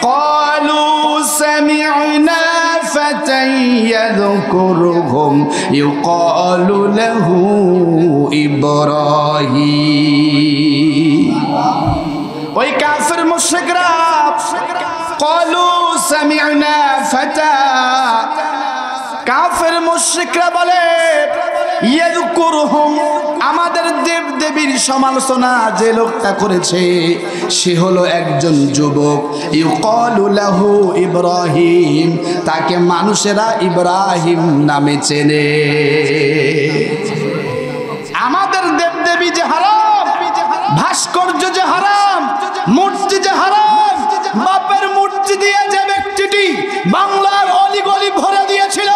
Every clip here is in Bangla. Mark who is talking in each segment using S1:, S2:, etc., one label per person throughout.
S1: قالوا سمعنا فتى يذكرهم يقال له إبراهيم ওই কাফের মুশরিকরা ক্বালু সামি'না ফাতা কাফের মুশরিকরা বলে ইয়াযকুরুহুম আমাদের দেব দেবীর সমালোচনা যে লোকটা করেছে সে হলো একজন যুবক ইউকালু লাহু ইব্রাহিম তাকে মানুষেরা ইব্রাহিম নামে চেনে আমাদের দেব দেবী যে হারাম ভাস্কর্য যে হারাম মূর্তি যে হারাম বাপের মূর্তি দিয়ে যে ব্যক্তিটি বাংলার অলিগলি ভরে দিয়েছিল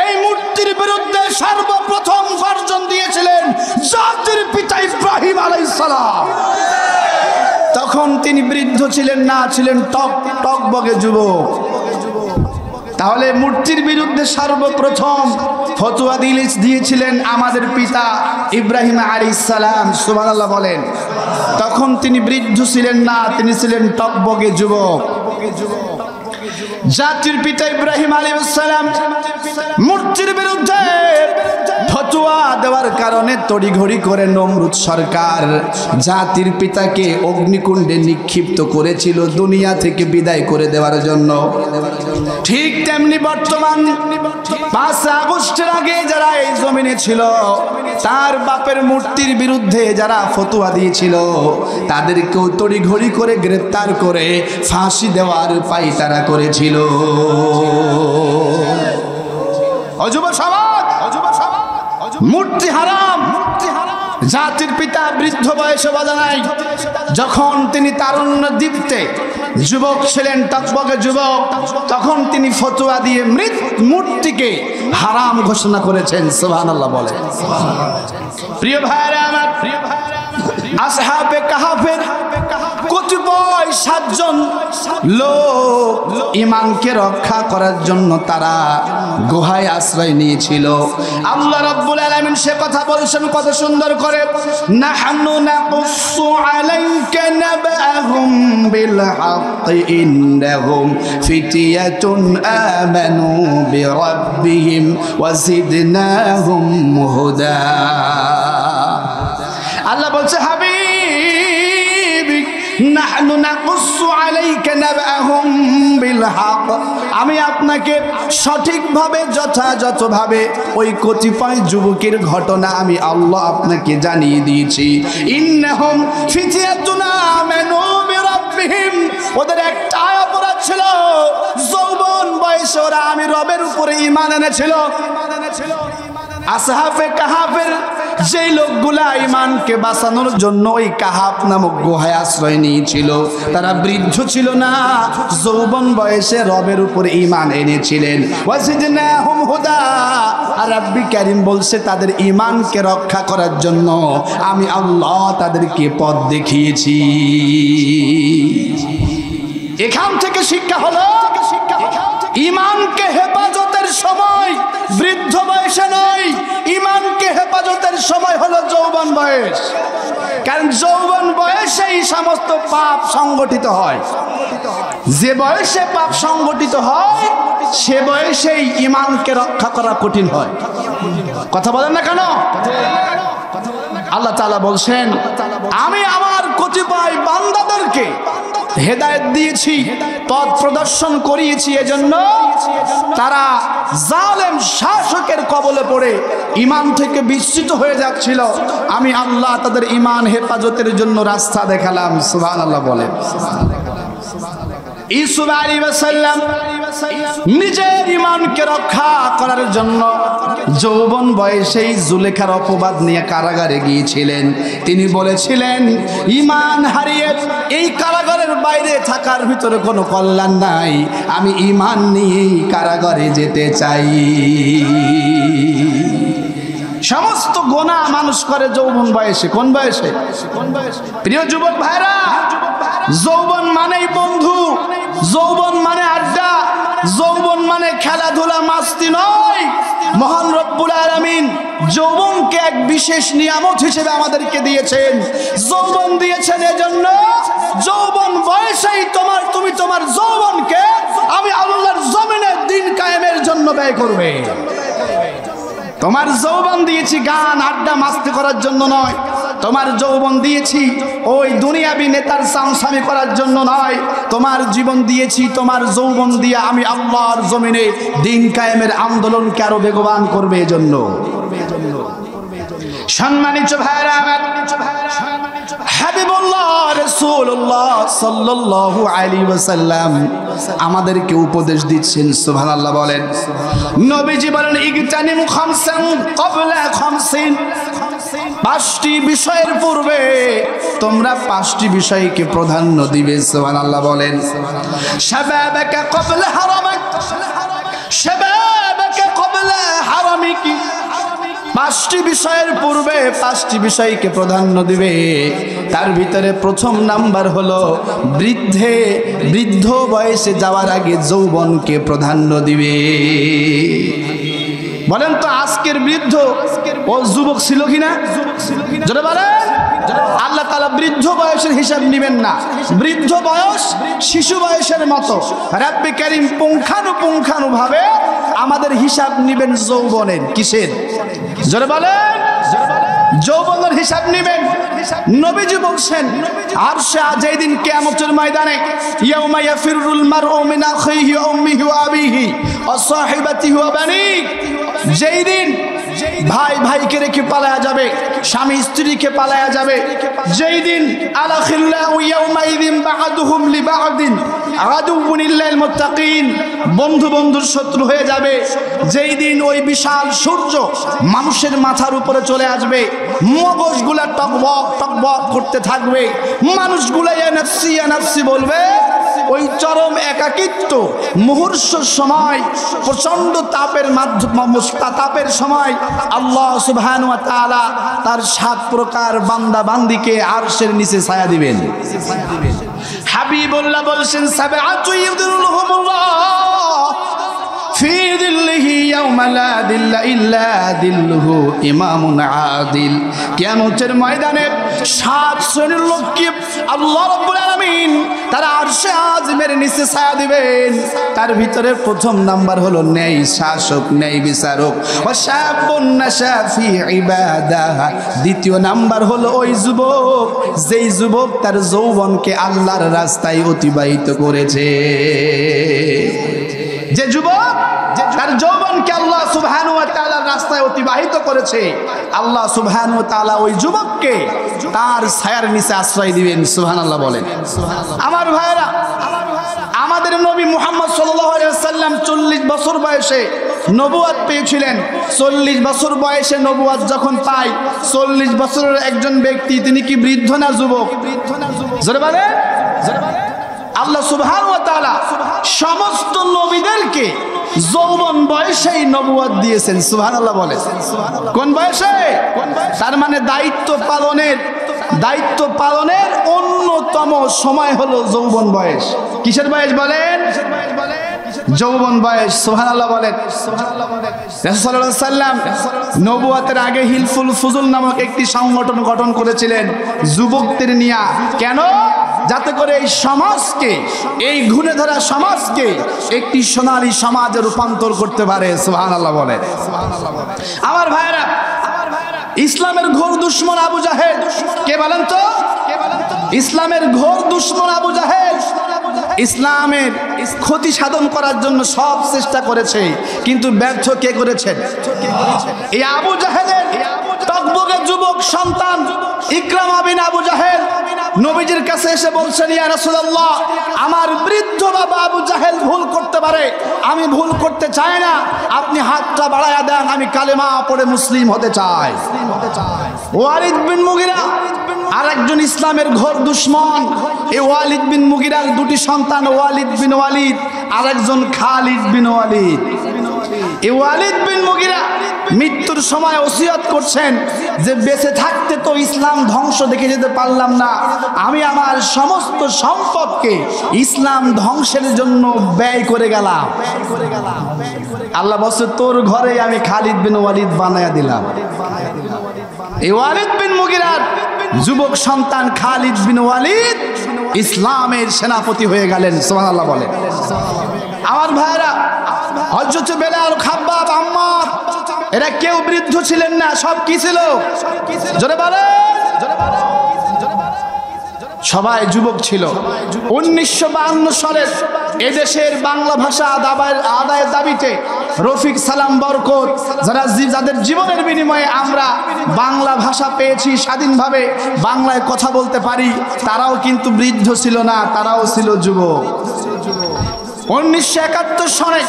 S1: এই মূর্তির বিরুদ্ধে সর্বপ্রথম গর্জন দিয়েছিলেন জাতির পিতা ইব্রাহিম আলাইহিস সালাম তখন তিনি বৃদ্ধ ছিলেন না ছিলেন টকবগে যুবক তাহলে মূর্তির বিরুদ্ধে সর্বপ্রথম ফতোয়া দিয়েছিলেন আমাদের পিতা ইব্রাহিম আলাইহিস সালাম সুবহানাল্লাহ বলেন তখন তিনি বৃদ্ধ ছিলেন না তিনি ছিলেন টকবগে যুবক জাতির পিতা ইব্রাহিম আলাইহিস সালাম মূর্তির বিরুদ্ধে ফতোয়া দেওয়ার কারণে তড়িঘড়ি করে নমরুদ সরকার জাতির পিতাকে অগ্নিকুণ্ডে নিক্ষিপ্ত করেছিল দুনিয়া থেকে বিদায় করে দেওয়ার জন্য ঠিক তেমনি বর্তমান 5 আগস্টের আগে যারা এই জমিনে ছিল তার বাপের মূর্তির বিরুদ্ধে যারা ফতোয়া দিয়েছিল তাদেরকেও তড়িঘড়ি করে গ্রেফতার করে ফাঁসি দেওয়ার পায়তারা করেছিল অযুব সমাজ মূর্তি হারাম জাতির পিতা বৃদ্ধ বয়সে বাজানায় যখন তিনি তারুণ্য দীপ্তে যুবক ছিলেন টকবগে যুবক তখন তিনি ফতোয়া দিয়ে মূর্তিকে হারাম ঘোষণা করেছেন সুবহানাল্লাহ বলে প্রিয় ভাইরা আমার আসহাবে কাহাফের কতিপয় 7 জন লোক ঈমানকে রক্ষা করার জন্য তারা গুহায় আশ্রয় নিয়েছিল আল্লাহ রাব্বুল আলামিন সে কথা বলেছেন কত সুন্দর করে নাহনু নাকুসু আলাইকা নাবাহুম বিল হাক্কি ইন্নাহুম ফিতিয়াতুন আমানু বিরাব্বিহিম ওয়া জিদনাহুম হুদা আল্লাহ বলছে হাবিবি নাহনু নাকুসু আলাইকা নাবাহুম বিল হক আমি আপনাকে সঠিকভাবে যথাযথভাবে ওই কতিপয় যুবকের ঘটনা আমি আল্লাহ আপনাকে জানিয়ে দিয়েছি ইন্নাহুম ফিতিয়াতুন আমানু বিরাব্বিহিম ওদের একটা অপরাধ ছিল যৌবন বয়সে ওরা আমি রবের উপরে ঈমান এনেছিল আসহাবে কাহাফের যেই লোকগুলা ঈমানকে বাঁচানোর জন্য ওই কাহাফ নামক গুহায় আশ্রয় নিয়েছিল তারা বৃদ্ধ ছিল না যৌবন বয়সে রবের উপর ঈমান এনেছিলেন ওয়াজিদনাহুম হুদা আর রাব্বি কারীম বলছে তাদের ঈমানকে রক্ষা করার জন্য আমি আল্লাহ তাদেরকে পথ দেখিয়েছি এখান থেকে শিক্ষা হলো ঈমানকে হেফাজতের সময় বৃদ্ধ বয়সে নয় ঈমানকে হেফাজতের সময় হলো যৌবন বয়স কারণ যৌবন বয়সেই সমস্ত পাপ সংগঠিত হয় যে বয়সে পাপ সংগঠিত হয় সে বয়সেই ঈমানকে রক্ষা করা কঠিন হয় কথা বলেন না কেন আল্লাহ তাআলা বলছেন আমি আমার কতিপয় বান্দাদেরকে হেদায়েত দিয়েছি পথ প্রদর্শন করিয়েছি এজন্য তারা জালেম শাসকের কবলে পড়ে ঈমান থেকে বিচ্যুত হয়ে যাচ্ছিল আমি আল্লাহ তাদের ঈমান হেফাজতের জন্য রাস্তা দেখালাম সুবহানাল্লাহ বলেন ইউসুফ আলাইহিস সালাম নিজের ঈমানকে রক্ষা করার জন্য যৌবন বয়সেই জুলেখার অপবাদ নিয়ে কারাগারে গিয়েছিলেন তিনি বলেছিলেন ঈমান হারিয়ে এই কারাগারের বাইরে থাকার ভিতরে কোনো কল্যাণ নাই আমি ঈমান নিয়েই কারাগারে যেতে চাই সমস্ত গুনাহ মানুষ করে যৌবন বয়সে কোন বয়সে প্রিয় যুবক ভাইরা যৌবন মানেই বন্ধু যৌবন মানে আড্ডা যৌবন মানে খেলাধুলা মাস্তি নয় মহান রব্বুল আলামিন যৌবনকে এক বিশেষ নিয়ামত হিসেবে আমাদেরকে দিয়েছেন যৌবন দিয়েছেন এজন্য যৌবন বয়সেই তুমি তোমার যৌবন ব্যয় করবে। তোমার যৌবন দিয়েছি গান আড্ডা মাস্তি করার জন্য নয়, তোমার যৌবন দিয়েছি ওই দুনিয়াবি নেতার সামসামি করার জন্য নয়, তোমার জীবন দিয়েছি, তোমার যৌবন দিয়ে আমি আল্লাহর জমিনে দিন কায়েমের আন্দোলনকে আরো বেগবান করবে এজন্য। সম্মানিত ভাইরা আমার, হাবিবুল্লাহ রাসূলুল্লাহ সাল্লাল্লাহু আলাইহি ওয়াসাল্লাম আমাদেরকে উপদেশ দিচ্ছেন, সুবহানাল্লাহ বলেন। নবীজি বলেন ইগতানিম খামসান ক্বাবলা খামসিন, পাঁচটি বিষয়ের পূর্বে তোমরা পাঁচটি বিষয়কে প্রাধান্য দিবে, সুবহানাল্লাহ বলেন। শাবাবাকা ক্বাবলা হারামাক, শাবাবাকা ক্বাবলা হারামিক, পাঁচটি বিষয়ের পূর্বে পাঁচটি বিষয়কে প্রাধান্য দিবে। তার ভিতরে প্রথম নাম্বার হলো বৃদ্ধ বয়সে যাওয়ার আগে যৌবনকে প্রাধান্য দিবে। বলেন তো আজকের বৃদ্ধ ও যুবক ছিল কিনা? জোরে বলেন। আল্লাহ তাআলা বৃদ্ধ বয়সের হিসাব নেবেন না, বৃদ্ধ বয়স শিশু বয়সের মতো। রাব্বে কারীম পুঙ্খানুপুঙ্খানুভাবে আমাদের হিসাব নেবেন যৌবনের। কিসের? জোরে বলেন। যৌবনের হিসাব নেবেন। নবীজি বলছেন আরশে যেই দিন কিয়ামতের ময়দানে ইয়াউমা ইয়াফিরুল মারউ মিন আখিহি ওয়া উম্মিহি ওয়া আবিহি ওয়া সাহিবাতিহি ওয়া বানিহি, যেই দিন ভাই ভাইকে রেখে পালায়া যাবে, স্বামী স্ত্রীকে পালায়া যাবে, যেই দিন আলাখিল্লাহু ইয়াউমাইযিন বা'দুহুম লিবা'দিন আদুউন লিল মুত্তাকিন, বন্ধু বন্ধুর শত্রু হয়ে যাবে, যেই দিন ওই বিশাল সূর্য মানুষের মাথার উপরে চলে আসবে, মগজগুলা টকবক টকবক করতে থাকবে, মানুষগুলা ইয়া নাফসি বলবে। ওই চরম একাকিত্ব মুহূর্তের সময়, প্রচন্ড তাপের সময় আল্লাহ সুবহানাহু ওয়া তাআলা তার 7 প্রকার বান্দা বান্দিকে আরশের নিচে ছায়া দিবেন। হাবিবুল্লাহ বলছেন সাবআতু ইযিল্লুহুমুল্লাহ ফি যিল্লিহি ইয়াওমা লা যিল্লা ইল্লা যিল্লুহু ইমামুন আদিল। কিয়ামতের ময়দানে 7 শ্রেণীর লোককে আল্লাহ রাব্বুল আলামিন তারা আরশে আযমের নিচে ছায়া দিবেন। তার ভিতরে প্রথম নাম্বার হলো ন্যায় শাসক, ন্যায় বিচারক। ওয়া শাবুন নাশা ফি ইবাদাহ, দ্বিতীয় নাম্বার হলো ওই যুবক যেই যুবক তার যৌবনকে আল্লাহর রাস্তায় অতিবাহিত করেছে। যে যুবক তার যৌবনকে আল্লাহ সুবহানাহু ওয়া তাআলার রাস্তায় অতিবাহিত করেছে, আল্লাহ সুবহানাহু ওয়া তাআলা ওই যুবককে তার ছায়ার নিচে আশ্রয় দিবেন। সুবহানাল্লাহ বলেন। আমার ভাইরা, আমাদের নবী মুহাম্মদ সাল্লাল্লাহু আলাইহি ওয়াসাল্লাম 40 বছর বয়সে নবুয়ত পেয়েছিলেন। 40 বছর বয়সে নবুয়ত যখন পায়, 40 বছরের একজন ব্যক্তি, তিনি কি বৃদ্ধ না যুবক? জোরে বলেন। আল্লাহ সুবহানাহু ওয়া তাআলা সমস্ত নবীদেরকে যৌবন বয়সেই নবুয়ত দিয়েছেন। সুবহানাল্লাহ বলেন। কোন বয়সে? তার মানে দায়িত্ব পালনের অন্যতম সময় হলো যৌবন বয়স। কিসের বয়স বলেন? যৌবন বয়স। সুবহানাল্লাহ বলেন। রাসূল সাল্লাল্লাহু আলাইহি সাল্লাম নবুয়তের আগে হিলফুল ফুজুল নামক একটি সংগঠন গঠন করেছিলেন যুবকদের নিয়ে। কেন? যাতে করে এই সমাজকে, এই ঘুরে ধরা সমাজকে একটি সোনালী সমাজে রূপান্তর করতে পারে। সুবহানাল্লাহ বলেন। আমার ভাইরা, ইসলামের ঘোর দুশমন আবু জাহেল, কে বলেন তো? ইসলামের ঘোর দুশমন আবু জাহেল ইসলামের ক্ষতি সাধন করার জন্য সব চেষ্টা করেছে, কিন্তু ব্যর্থ কে করেছেন? এই আবু জাহেলের টকবকে যুবক সন্তান ইকরামা বিন আবু জাহেল নবীজির কাছে এসে বলছেন, ইয়া রাসূলুল্লাহ, আমার বৃদ্ধ বাবা আবু জাহেল ভুল করতে পারে, আমি ভুল করতে চাই না, আপনি হাতটা বাড়ায়া দেন, আমি কালেমা পড়ে মুসলিম হতে চাই। ওয়ালিদ বিন মুগিরা আরেকজন ইসলামের ঘোর দুশমন। এই ওয়ালিদ বিন মুগিরার দুটি সন্তান, ওয়ালিদ বিন ওয়ালিদ, আরেকজন খালিদ বিন ওয়ালিদ। এই ওয়ালিদ বিন মুগিরা মৃত্যুর সময় ওসিয়ত করছেন যে বেঁচে থাকতে তো ইসলাম ধ্বংস দেখে যেতে পারলাম না, আমি আমার সমস্ত সম্পদকে ইসলাম ধ্বংসের জন্য ব্যয় করে গেলাম। আল্লাহ বলছে, তোর ঘরে আমি খালিদ বিন ওয়ালিদ বানায়া দিলাম। এই ওয়ালিদ বিন মুগিরার যুবক সন্তান খালিদ বিন ওয়ালিদ ইসলামের সেনাপতি হয়ে গেলেন। সুবহানাল্লাহ বলেন। আমার ভাইরা, হযরত বেলাল, খাব্বাব, আম্মার এরা কেউ বৃদ্ধ ছিলেন না, সব কি ছিল? জোরে বলেন। সবাই যুবক ছিল। 1952 সালের এদেশের বাংলা ভাষা আদায়ের দাবিতে রফিক, সালাম, বরকত যাদের জীবনের বিনিময়ে আমরা বাংলা ভাষা পেয়েছি, স্বাধীনভাবে বাংলায় কথা বলতে পারি, তারাও কিন্তু বৃদ্ধ ছিল না, তারাও ছিল যুবক। 1971 সনে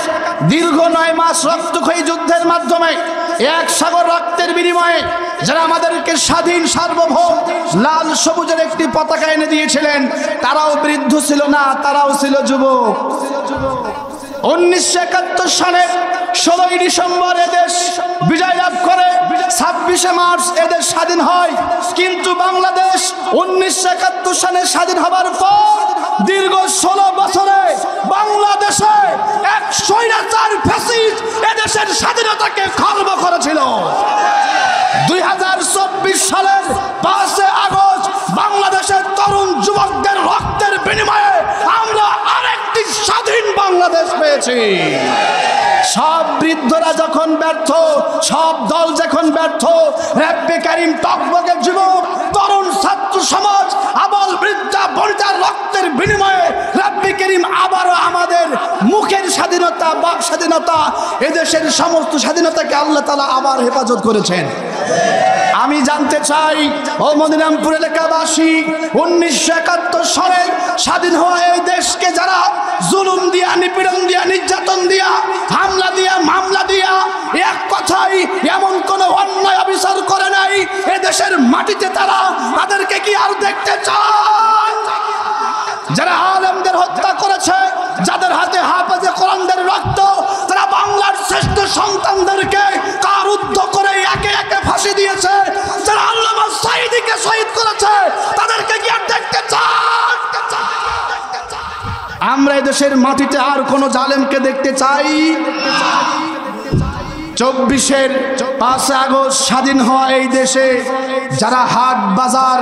S1: দীর্ঘ 9 মাস রক্তক্ষয়ী যুদ্ধের মাধ্যমে এক সাগর রক্তের বিনিময়ে যারা আমাদেরকে স্বাধীন সার্বভৌম লাল সবুজের একটি পতাকা এনে দিয়েছিলেন, তারাও বৃদ্ধ ছিল না, তারাও ছিল যুবক। 1971 সালের 16 ডিসেম্বর এদেশ বিজয় লাভ করে, 26শে মার্চ এদেশ স্বাধীন হয়। কিন্তু বাংলাদেশ 1971 সালে স্বাধীন হবার পর দীর্ঘ 16 বছরে বাংলাদেশে এক স্বৈরাচার ফ্যাসিস্ট এদেশের স্বাধীনতাকে খর্ব করেছিল। 2024 সালের 5 আগস্ট বাংলাদেশের তরুণ যুবকদের রক্তের বিনিময়ে আমরা আরেকটি স্বাধীন বাংলাদেশ পেয়েছি। সব বৃদ্ধরা যখন ব্যর্থ, সব দল যখন ব্যর্থ, রব্বে কারিম টকবকে যুবক, তরুণ ছাত্র সমাজ, আবাল বৃদ্ধা বনিতার রক্তের বিনিময়ে রব্বে কারিম আবারও আমাদের মুখের স্বাধীনতা, বাক স্বাধীনতা, এদেশের সমস্ত স্বাধীনতাকে আল্লাহ তাআলা আবার হেফাজত করেছেন। আমি জানতে চাই, ও মদিনামপুর এলাকাবাসী, 1971 সালে স্বাধীন হওয়া এই দেশকে যারা জুলুম দিয়া, নিপীড়ন দিয়া, নির্যাতন দিয়া, হামলা দিয়া, মামলা দিয়া, এক কথাই এমন কোন অন্যায় অবিচার করে নাই, এ দেশের মাটিতে তাদেরকে কি আর দেখতে চান? যারা আলেমদের হত্যা করেছে, যাদের হাতে হাফেজে কোরআনদের রক্ত, তারা বাংলার শ্রেষ্ঠ সন্তানদেরকে কারুদ্ধ করে একে একে ফাঁসি দিয়েছে, যারা আল্লামা সাঈদীকে শহীদ করেছে, তাদেরকে কি আর দেখতে চান? আমরা এদেশের মাটিতে আর কোন জালেমকে দেখতে চাই? 24-এর 5 আগস্ট স্বাধীন হওয়া এই দেশে যারা হাট বাজার,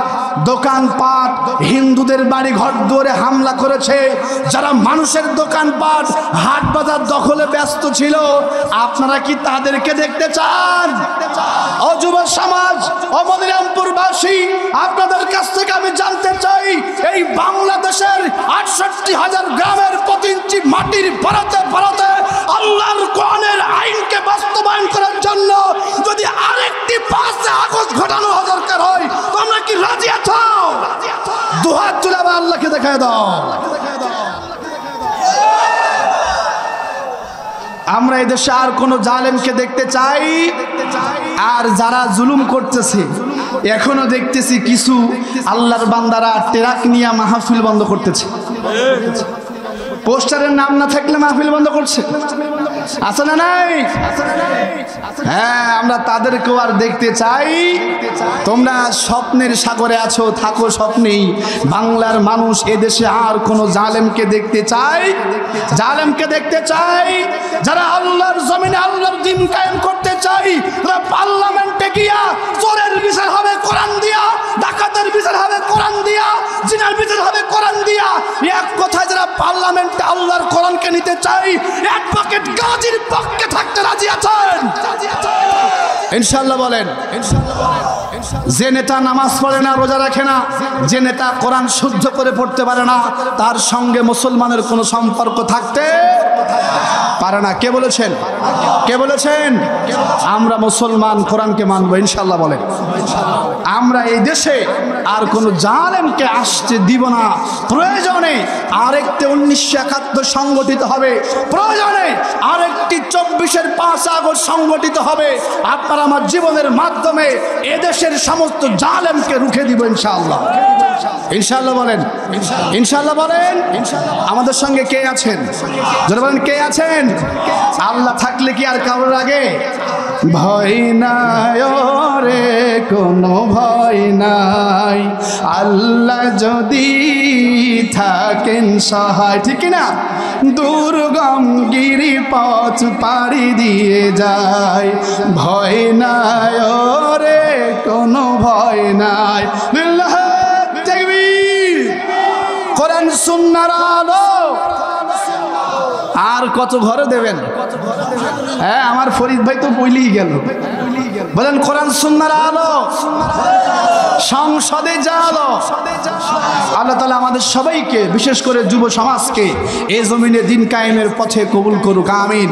S1: দোকানপাট, হিন্দুদের বাড়ি ঘর দুয়ারে হামলা করেছে, যারা মানুষের দোকানপাট, হাট বাজার দখলে ব্যস্ত ছিল, আপনারা কি তাদেরকে দেখতে চান? ও যুব সমাজ, ও মদিনামপুরবাসী, আপনাদের কাছ থেকে আমি জানতে চাই, এই বাংলাদেশের 68,000 গ্রামের প্রতি ইঞ্চি মাটির পরতে পরতে আল্লাহর কোরআনের আইনকে বাস্তবায়ন করার জন্য যদি আরেকটি 5 আগস্ট ঘটানো দরকার হয়, তোমরা কি রাজি আছো? দুহাত তুলে আল্লাহকে দেখায় দাও। আমরা এই দেশে আর কোন জালেমকে দেখতে চাই? আর যারা জুলুম করতেছে, এখনো দেখতেছি কিছু আল্লাহর বান্দারা ট্রাক নিয়ে মাহফিল বন্ধ করতেছে। পোস্টারের নাম না থাকলে মাহফিল বন্ধ করছে, আছে না নাই? হ্যাঁ, আমরা তাদেরকেও আর দেখতে চাই? তোমরা স্বপ্নের সাগরে আছো, থাকো স্বপ্নেই। বাংলার মানুষ এদেশে আর কোন জালেমকে দেখতে চাই? জালেমকে দেখতে চাই? যারা আল্লাহর জমিনে আল্লাহর দ্বীন কায়েম করতে চাই, তারা পার্লামেন্টে গিয়া চোরের বিচার হবে কোরআন দিয়া, ডাকাতের বিচার হবে কোরআন দিয়া, জিনার বিচার হবে কোরআন দিয়া। এক কথায় যারা পার্লামেন্টে আল্লাহর কোরআনকে নিতে চাই, অ্যাডভোকেট গাজীর পক্ষে থাকতে রাজি আছেন? ইনশাআল্লাহ বলেন। যে নেতা নামাজ পড়ে না, রোজা রাখে না, যে নেতা কোরআন শুদ্ধ করে পড়তে পারে না, তার সঙ্গে মুসলমানের কোনো সম্পর্ক থাকতে পারে না। কে বলেছেন? কে বলেছেন? আমরা মুসলমান, কোরআনকে মানব ইনশাআল্লাহ বলেন। আমরা এই দেশে আর কোনো জালেমকে আসতে দিব না। প্রয়োজনে আরেকটি 1971 সংগঠিত হবে, প্রয়োজনে আরেকটি 24-এর 5 আগস্ট সংগঠিত হবে। আপনারা আমার জীবনের মাধ্যমে এদেশের সমস্ত জালেমকে রুখে দিব ইনশাআল্লাহ। ইনশাআল্লাহ বলেন। ইনশাআল্লাহ বলেন। আমাদের সঙ্গে কে আছেন? যারা বলেন কে আছেন? আল্লাহ থাকলে কি আর কারোর আগে ভয় নাই রে, কোনো ভয় নাই। আল্লাহ যদি থাকেন সহায়, ঠিক না? দুর্গম গিরি পথ পাড়ি দিয়ে যায়, ভয় নাই রে, কোনো ভয় নাই। কোরআন সুন্নাহর আলো। আর কত ঘরে দেবেন? হ্যাঁ, আমার ফরিদ ভাই তো বইলেই গেল। বলেন কোরআন সুন্নাহর আলো, সংসদে জালো। আল্লাহ তাআলা আমাদের সবাইকে, বিশেষ করে যুব সমাজকে এই জমিনে দিন কায়েমের পথে কবুল করুক, আমিন।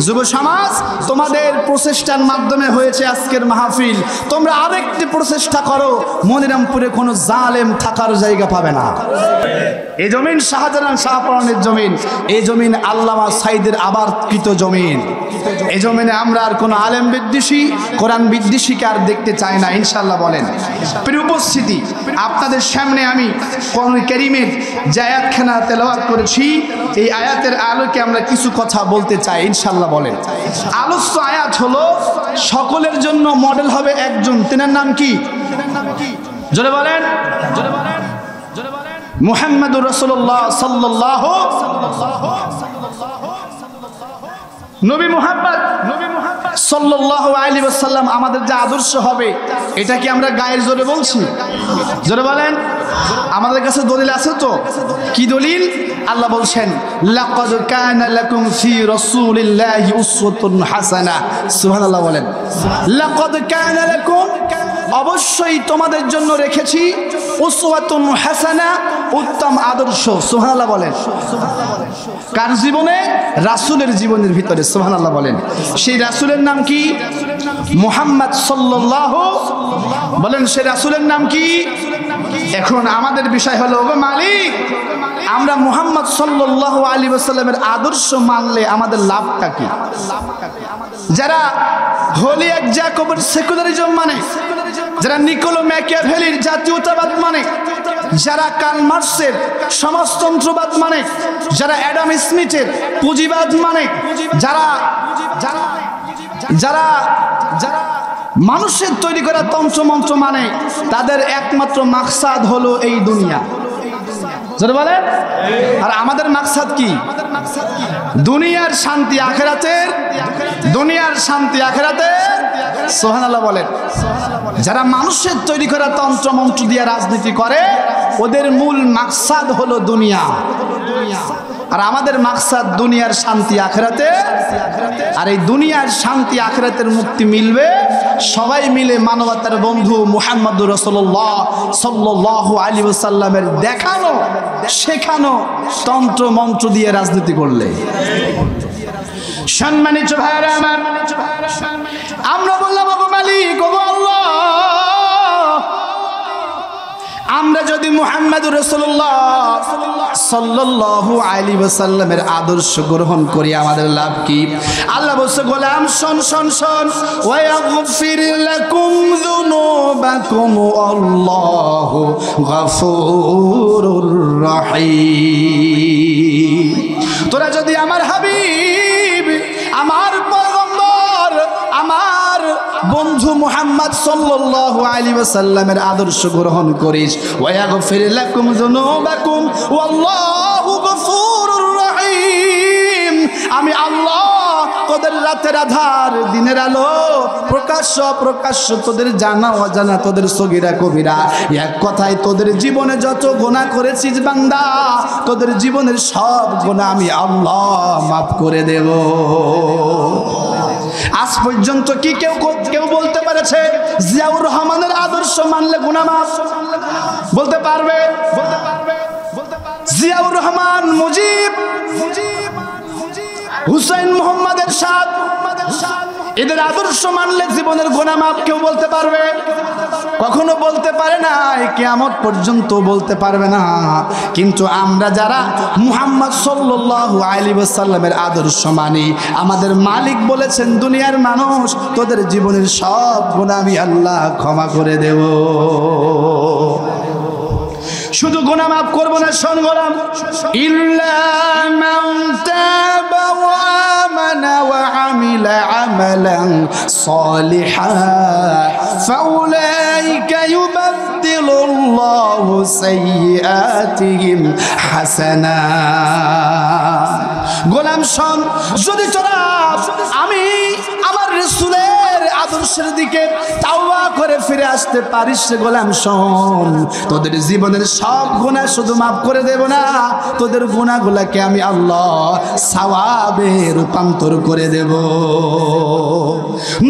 S1: যুব সমাজ, তোমাদের প্রচেষ্টার মাধ্যমে হয়েছে আজকের মাহফিল। তোমরা আরেকটি প্রচেষ্টা করো, মনিরামপুরে কোনো জালেম থাকার জায়গা পাবে না। এই জমিন শাহজালাল শাহপরানের জমিন, এই জমিন আল্লামা সাইদের আবাদকৃত জমিন। এই জমিনে আমরা আর কোনো আলেম বিদ্বেষী, কোরআন বিদ্বেষীকে আর দেখতে চাই না, ইনশাআল্লাহ। বলেন প্রিয় উপস্থিতি, আপনাদের সামনে আমি কোরআন কারীমের যে আয়াতখানা তেলাওয়াত করেছি, এই আয়াতের আলোকে আমরা কিছু কথা বলতে চাই, ইনশাআল্লাহ। বলেন আলোচ্য আয়াত হলো সকলের জন্য মডেল হবে একজন, তিনার নাম কি? জোরে বলেন, জোরে বলেন, জোরে বলেন। মুহাম্মদুর রাসূলুল্লাহ সাল্লাল্লাহু নবী মুহাম্মদ সাল্লাল্লাহু আলাইহি ওয়াসাল্লাম আমাদের যে আদর্শ হবে, এটা কি আমরা গায়ের জোরে বলছি? জোরে বলেন। আমাদের কাছে দলিল আছে তো? কি দলিল? আল্লাহ বলছেন লাকাদ কানা লাকুম ফি রাসূলিল্লাহি উসওয়াতুন হাসানাহ। সুবহানাল্লাহ বলেন। লাকাদ কানা লাকুম, অবশ্যই তোমাদের জন্য রেখেছি, উসওয়াতুন হাসানাহ, উত্তম আদর্শ। সুবহানাল্লাহ বলেন। কার জীবনে? রাসূলের জীবনের ভিতরে। সুবহানাল্লাহ বলেন। সেই রাসূলের নাম কি? মুহাম্মদ সাল্লাল্লাহু। বলেন সেই রাসূলের নাম কি? এখন আমাদের বিষয় হলো, ওগো মালিক, আমরা মুহাম্মদ সাল্লাল্লাহু আলাইহি ওয়াসাল্লামের আদর্শ মানলে আমাদের লাভটা কি? যারা হোলি এক জ্যাকবের সেকুলারিজম মানে, যারা নিকোলো ম্যাকিয়াভেলির জাতীয়তাবাদ মানে, যারা কার্ল মার্কসের সমাজতন্ত্রবাদ মানে, যারা অ্যাডাম স্মিথের পুঁজিবাদ মানে, যারা যারা যারা যারা মানুষের তৈরি করা তন্ত্রমন্ত্র মানে, তাদের একমাত্র মাকসাদ হলো এই দুনিয়া। যারা বলেন, আর আমাদের মাকসাদ কি? দুনিয়ার শান্তি আখিরাতের, দুনিয়ার শান্তি আখিরাতের। সুবহানাল্লাহ বলেন। যারা মানুষের তৈরি করা তন্ত্রমন্ত্র দিয়ে রাজনীতি করে, ওদের মূল মাকসাদ হলো দুনিয়া। আর আমাদের মাকসাদ দুনিয়ার শান্তি আখিরাতে। আর এই দুনিয়ার শান্তি আখিরাতের মুক্তি মিলবে সবাই মিলে মানবতার বন্ধু মুহাম্মদুর রাসূলুল্লাহ সাল্লাল্লাহু আলাইহি ওয়াসাল্লামের দেখানো শেখানো তন্ত্র মন্ত্র দিয়ে রাজনীতি করলে। সম্মানিত ভাইরা আমার, আমরা বললাম ওগো মালিক, ওগো আল্লাহ, আমরা যদি মুহাম্মদুর রাসূলুল্লাহ সাল্লাল্লাহু আলাইহি ওয়াসাল্লামের আদর্শ গ্রহণ করি, আমাদের লাভ কি? আল্লাহ বলছে, গোলাম শোন শোন শোন, ওয়া ইয়াগফির লাকুম যুনুবাকুম আল্লাহু গফুরুর রহিম। তোরা যদি আমার হাবিব, আমার পয়গম্বর, আমার বন্ধু মুহাম্মদ সাল্লাল্লাহু আলাইহি ওয়াসাল্লামের আদর্শ গ্রহণ করিস, ওয়া ইয়াগফির লাকুম যুনুবাকুম ওয়াল্লাহু গফুরুর রহিম, আমি আল্লাহ তোদের রাতের আধার দিনের আলো, প্রকাশ্য অপ্রকাশ্য, তোদের জানা অজানা, তোদের সগীরা কবিরা, এক কথায় তোদের জীবনে যত গুনাহ করেছিস বান্দা, তোদের জীবনের সব গুনাহ আমি আল্লাহ মাফ করে দেব। আজ পর্যন্ত কি কেউ বলতে পেরেছে জিয়াউর রহমানের আদর্শ মানলে গুনাহ মাফ? বলতে পারবে? জিয়াউর রহমান, মুজিব, হুসাইন মোহাম্মদ এরশাদ, এদের আদর্শ মানলে জীবনের গুনাহ মাফ কেউ বলতে পারবে? কখনো বলতে পারে না, কিয়ামত পর্যন্ত বলতে পারবে না। কিন্তু আমরা যারা মুহাম্মদ সাল্লাল্লাহু আলাইহি ওয়াসাল্লামের আদর্শ মানি, আমাদের মালিক বলেছেন, দুনিয়ার মানুষ, তোদের জীবনের সব গুনাহ আমি আল্লাহ ক্ষমা করে দেব। শুধু গুনাহ মাফ করব না, শোন গোলাম, ইল্লা মান তাবা ওয়া আমানা ওয়া আমিলা আমালান সালিহান ফাউলাইকা ইউবাদদিলুল্লাহু সাইয়্যাতিহিম হাসানাত। গোলাম শোন, যদি তোরা আমি আমার রাসূলের আদর্শের দিকে তাওবা করে ফিরে আসতে পারিস রে গোলাম, শোন, তোদের জীবনের সব গুনাহ শুধু মাফ করে দেব না, তোদের গুনাহগুলোকে আমি আল্লাহ সওয়াবে রূপান্তর করে দেব।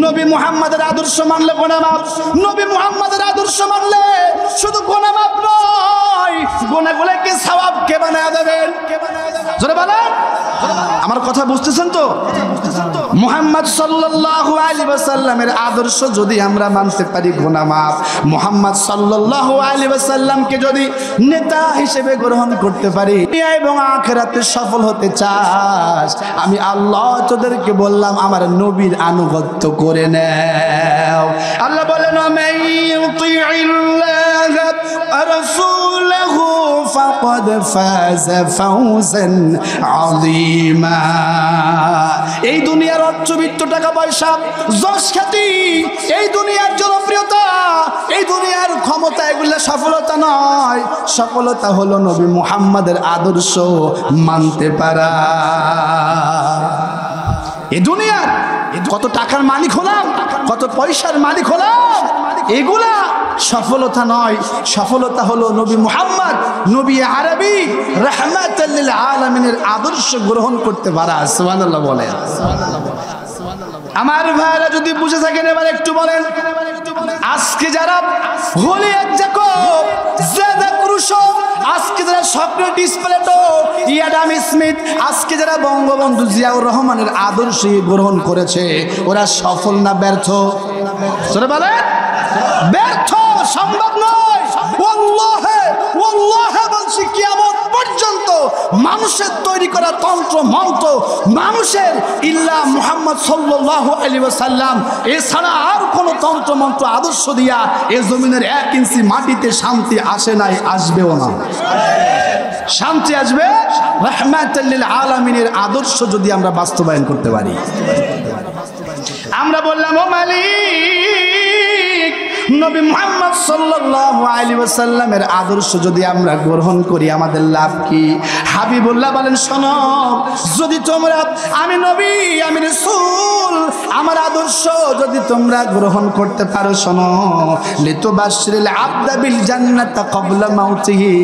S1: নবী মুহাম্মাদের আদর্শ মানলে গুনাহ মাফ, নবী মুহাম্মাদের আদর্শ মানলে শুধু গুনাহ মাফ নয়, গুনাহগুলোকে সওয়াবকে বানায় দেবেন। জোরে বলেন, আমার কথা বুঝতেছেন তো? মুহাম্মদ সাল্লাল্লাহু আলাইহি ওয়াসাল্লামের আদর্শ যদি আমরা মানতে পারি গুনাহ মাফ। মুহাম্মদ সাল্লাল্লাহু আলাইহি ওয়াসাল্লামকে যদি নেতা হিসেবে গ্রহণ করতে পারি, দুনিয়া এবং আখিরাতে সফল হতে চাস, আমি আল্লাহ তোদেরকে বললাম আমার নবীর আনুগত্য করে নাও। আল্লাহ বলেন মান ইউতিইল্লাহ ওয়া রাসূলহু ফাকাদ ফাযা ফাওজান আযীমা। এই দুনিয়ার অর্থবিত্ত, টাকা পয়সা, যশ খ্যাতি, এই দুনিয়ার জনপ্রিয়তা, এই দুনিয়ার ক্ষমতা, এগুলো সফলতা নয়। সফলতা হলো নবী মুহাম্মাদের আদর্শ মানতে পারা। এই দুনিয়ার কত টাকার মালিক হলাম, কত পয়সার মালিক হলাম, এগুলা সফলতা নয়। সফলতা হলো নবী মুহাম্মদ, নবী আরবি রাহমাতাল লিল আলামিনের আদর্শ গ্রহণ করতে পারা। সুবহানাল্লাহ বলেন। আমার ভাইরা যদি বুঝে থাকেন এবার একটু বলেন, আজকে যারা হোলি এক জ্যাকব, জেদা ক্রুশো, আজকে যারা সক্রেটিস, প্লেটো, অ্যাডাম স্মিথ, আজকে যারা বঙ্গবন্ধু জিয়াউর রহমানের আদর্শ গ্রহণ করেছে, ওরা সফল না ব্যর্থ? জোরে বলেন, ব্যর্থ, সম্ভব নয়। ওয়াল্লাহি ওয়াল্লাহি বলছি, কিয়ামত পর্যন্ত মানুষের তৈরি করা তন্ত্র মন্ত্র, মানুষের ইল্লা মুহাম্মদ সাল্লাল্লাহু আলাইহি ওয়াসাল্লাম এছাড়া আর কোনো তন্ত্র মন্ত্র আদর্শ দিয়া এই জমিনের 1 ইঞ্চি মাটিতে শান্তি আসে নাই, আসবেও না। শান্তি আসবে রাহমাতাল লিল আলামিনের আদর্শ যদি আমরা বাস্তবায়ন করতে পারি। আমরা বললাম ও মালিক, নবী মুহাম্মদ সাল্লাল্লাহু আলাইহি ওয়াসাল্লামের আদর্শ যদি আমরা গ্রহণ করি আমাদের লাভ কি? হাবিবুল্লাহ বলেন, শোনো, যদি তোমরা, আমি নবী, আমি রাসূল, আমার আদর্শ যদি তোমরা গ্রহণ করতে পারো, শোনো, লিতুবাশশিরিল আবদা বিল জান্নাতি ক্বাবলা মাউতিহি,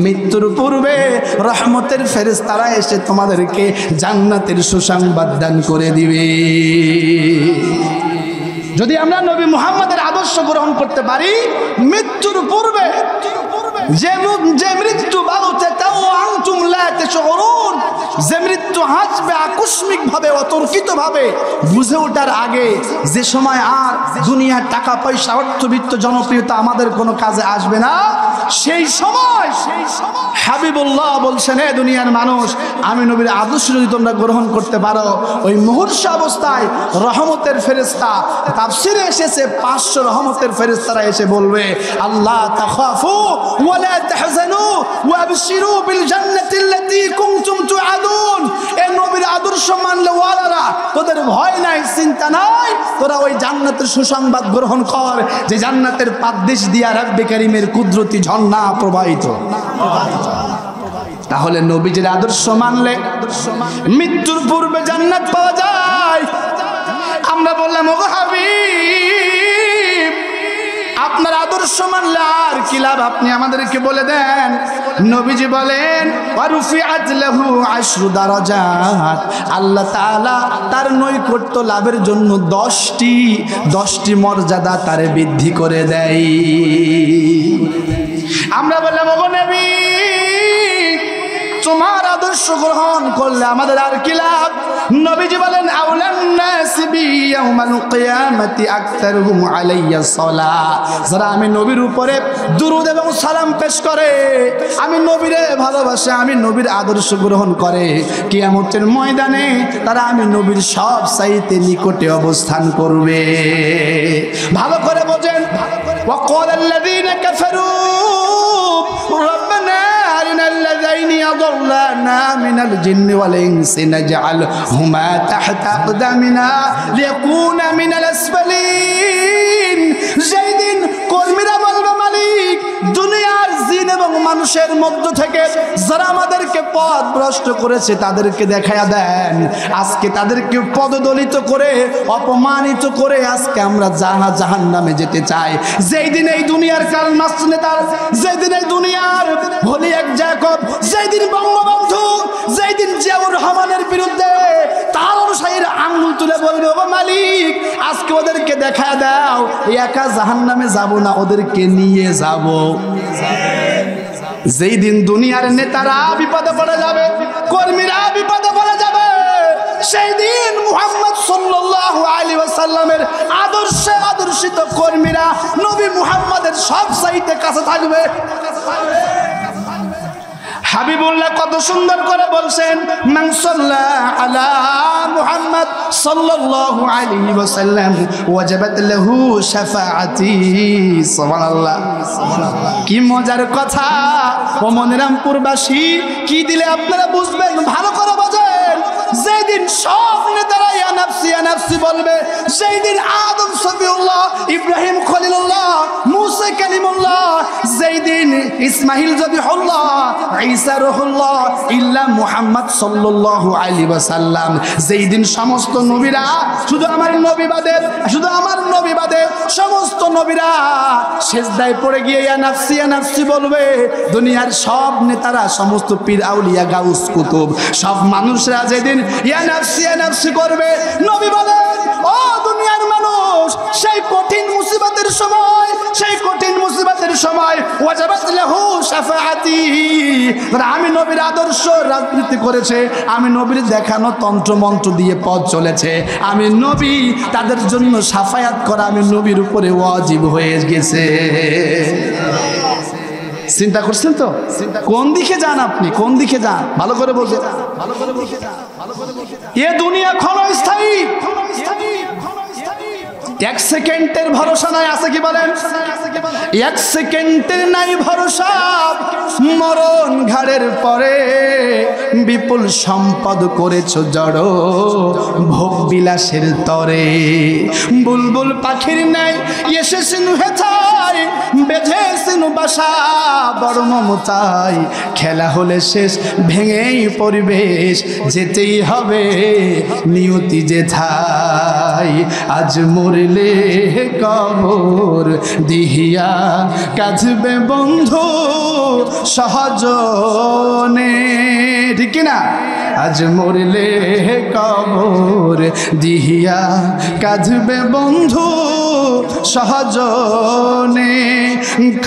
S1: মৃত্যুর পূর্বে রহমতের ফেরেশতারা এসে তোমাদেরকে জান্নাতের সুসংবাদ দান করে দিবে। যদি আমরা নবী মুহাম্মাদের আদর্শ গ্রহণ করতে পারি, মৃত্যুর পূর্বে যে মৃত্যু বাগুতে তাও আনতুম লা তাশউরুন, যে মৃত্যু আসবে আকস্মিক ভাবে, অতর্কিত ভাবে, বুঝে ওঠার আগে, যে সময় আর দুনিয়ার টাকা পয়সা, অর্থবিত্ত, জনপ্রিয়তা আমাদের কোনো কাজে আসবে না, সেই সময় হাবিবুল্লাহ বলছেন, হে দুনিয়ার মানুষ, আমি নবীর আদর্শ যদি তোমরা গ্রহণ করতে পারো, ওই মুহূর্ত অবস্থায় রহমতের ফেরেশতা, তাফসিরে এসেছে 500 রহমতের ফেরেশতারা এসে বলবে, আল্লাহ তাখাফু ওয়া লা তাহজানু ওয়া আবশিরু বিল জান্নাতি আল্লাতী কুনতুম তুআদুন। এই নবীর আদর্শ মানলে ওয়ালারা, তোদের ভয় নাই, চিন্তা নাই, তোরা ওই জান্নাতের সুসংবাদ গ্রহণ কর, যে জান্নাতের পাদদেশ দিয়া রব্বে কারীমের কুদরতি ঝর্ণা প্রবাহিত। তাহলে নবীজির আদর্শ মানলে মৃত্যুর পূর্বে জান্নাত পাওয়া যায়। আমরা বললাম, ওগো হাবিব, আপনার আদর্শ মানলে আর কি লাভ, আপনি আমাদেরকে বলে দেন। নবীজি বলেন, ওয়ারুফিআত লাহু 10 দারাজাত, আল্লাহ তাআলা তার নৈকট্য লাভের জন্য 10টি মর্যাদা তারে বৃদ্ধি করে দেয়। আমরা বললাম, ওগো নবী, তোমার আদর্শ গ্রহণ করলে আমাদের আর কি লাভ? নবীজি বলেন, আউলান নাস বি ইয়াউমাল কিয়ামাতি আকতারুহুম আলাইয়া সালাহ, যারা আমি নবীর উপরে দুরূদ এবং সালাম পেশ করে, আমি নবীরে ভালোবাসে, আমি নবীর আদর্শ গ্রহণ করে, কিয়ামতের ময়দানে তারা আমি নবীর সব চাইতে নিকটে অবস্থান করবে। ভালো করে বোঝেন, ওয়াকালাল্লাযীনা কাফারু রাব্বানা আরিনা আল্লাযাইনি আযাল্লানা মিনাল জিন্নি ওয়াল ইনসি নাজআলহুমা তাহতা আকদামিনা লিয়াকুনা মিনাল আসফালিন। যেদিন কর্মীরা বলবে, মালিক, দুনিয়ার জিন জিন এবং মানুষের মধ্য থেকে যারা আমাদেরকে পথ ভ্রষ্ট করেছে তাদেরকে দেখায়া দেন। আজকে তাদেরকে পদদলিত করে অপমানিত করে আজকে আমরা জাহান্নামে যেতে চাই। যেই দিন এই দুনিয়ার কাল মাস নেতার, যেই দিন এই দুনিয়ার হলি এক জ্যাকব, যেই দিন বঙ্গবন্ধু, যেই দিন জিয়াউর রহমানের বিরুদ্ধে তার অনুসারীর আঙ্গুল তুলে বলবে, ও মালিক আজকে ওদেরকে দেখা দাও, একা জাহান্নামে যাব না, ওদেরকে নিয়ে যাব। যেই দিন দুনিয়ার নেতারা বিপদে পড়ে যাবে, কর্মীরা বিপদে পড়ে যাবে, সেই দিন মুহাম্মদ সাল্লাল্লাহু আলাইহি ওয়াসাল্লামের আদর্শে আদর্শিত কর্মীরা নবী মুহাম্মাদের সব চাইতে কাছে থাকবে। হাবিবুল্লাহ কত সুন্দর করে বলছেন, মান সাল্লা আলা মুহাম্মদ সাল্লাল্লাহু আলাইহি ওয়াসাল্লাম ওয়াজাবাত লাহু শাফাআতি। সুবহানাল্লাহ, কি মজার কথা। ও মনিরামপুরবাসী, কি দিলে আপনারা বুঝবেন, ভালো করে বোঝেন। যেদিন সব নেতারা ইয়া নাফসি ইয়া নাফসি বলবে, সেই দিন আদম সফিউল্লাহ, ইব্রাহিম খলিলুল্লাহ, মুসা কালিমুল্লাহ, যেই দিন ইসমাইল জবিহুল্লাহ, ঈসা রুহুল্লাহ, ইল্লা মুহাম্মদ সাল্লাল্লাহু আলাইহি ওয়াসাল্লাম, যেই দিন সমস্ত নবীরা, শুধু আমার নবী বাদে, শুধু আমার নবী বাদে সমস্ত নবীরা সিজদায় পড়ে গিয়ে ইয়া নাফসি ইয়া নাফসি বলবে। দুনিয়ার সব নেতারা, সমস্ত পীর আউলিয়া গাউস কুতুব, সব মানুষরা যেদিন ইয়া নাফসি ইয়া নাফসি করবে, নবী বলেন, ও দুনিয়ার মানুষ, সেই কঠিন মুসিবতের সময়, সেই কঠিন মুসিবতের সময় ওয়াজাবাত লাহু শাফাআতি। আমি নবীর আদর্শ রাজনীতি করেছে, আমি নবীর দেখানো তন্ত্র মন্ত্র দিয়ে পথ চলেছে, আমি নবী, তাদের জন্য শাফায়াত করা আমি নবীর উপরে ওয়াজিব হয়ে গেছে। চিন্তা করছেন তো কোন দিকে যান আপনি, কোন দিকে যান, ভালো করে বলছেন। এ দুনিয়া ক্ষণস্থায়ী, এক সেকেন্ডের ভরসা নাই, আছে কি বলেন? এক সেকেন্ডের নাই ভরসা, মরণ ঘাড়ের পরে বিপুল সম্পদ করেছো জড় ভোগ বিলাসের তরে। বুলবুল পাখির ন্যায় এসেছিনু হেথায়, বেঁধেছিনু বাসা বড় মমতায়, খেলা হলে শেষ ভেঙেই পরিবেশ, যেতেই হবে নিয়তি যেথায়। আজ মরলে কবর দিহিয়া কাঁদবে বন্ধু সহজনে, ঠিক না? আজ মরলে কবর দিহিয়া কাঁদবে বন্ধু সহজনে।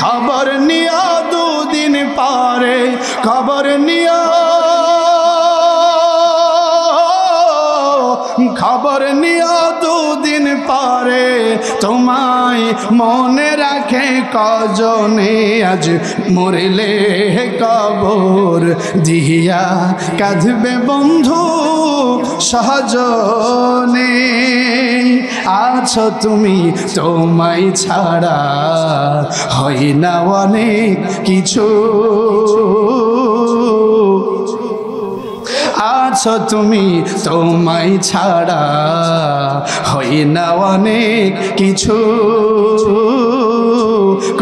S1: খবর নিয়া দুদিন পরে, খবর নিয়া, খবর নিয়া দুদিন পরে, তোমায় মনে রাখে কজনে। আজ মরলে কবর দিহিয়া কাঁদবে বন্ধু সহজনে। আছো তুমি, তোমায় ছাড়া হয় না অনেক কিছু। আছো তুমি, তোমায় ছাড়া হয় না অনেক কিছু।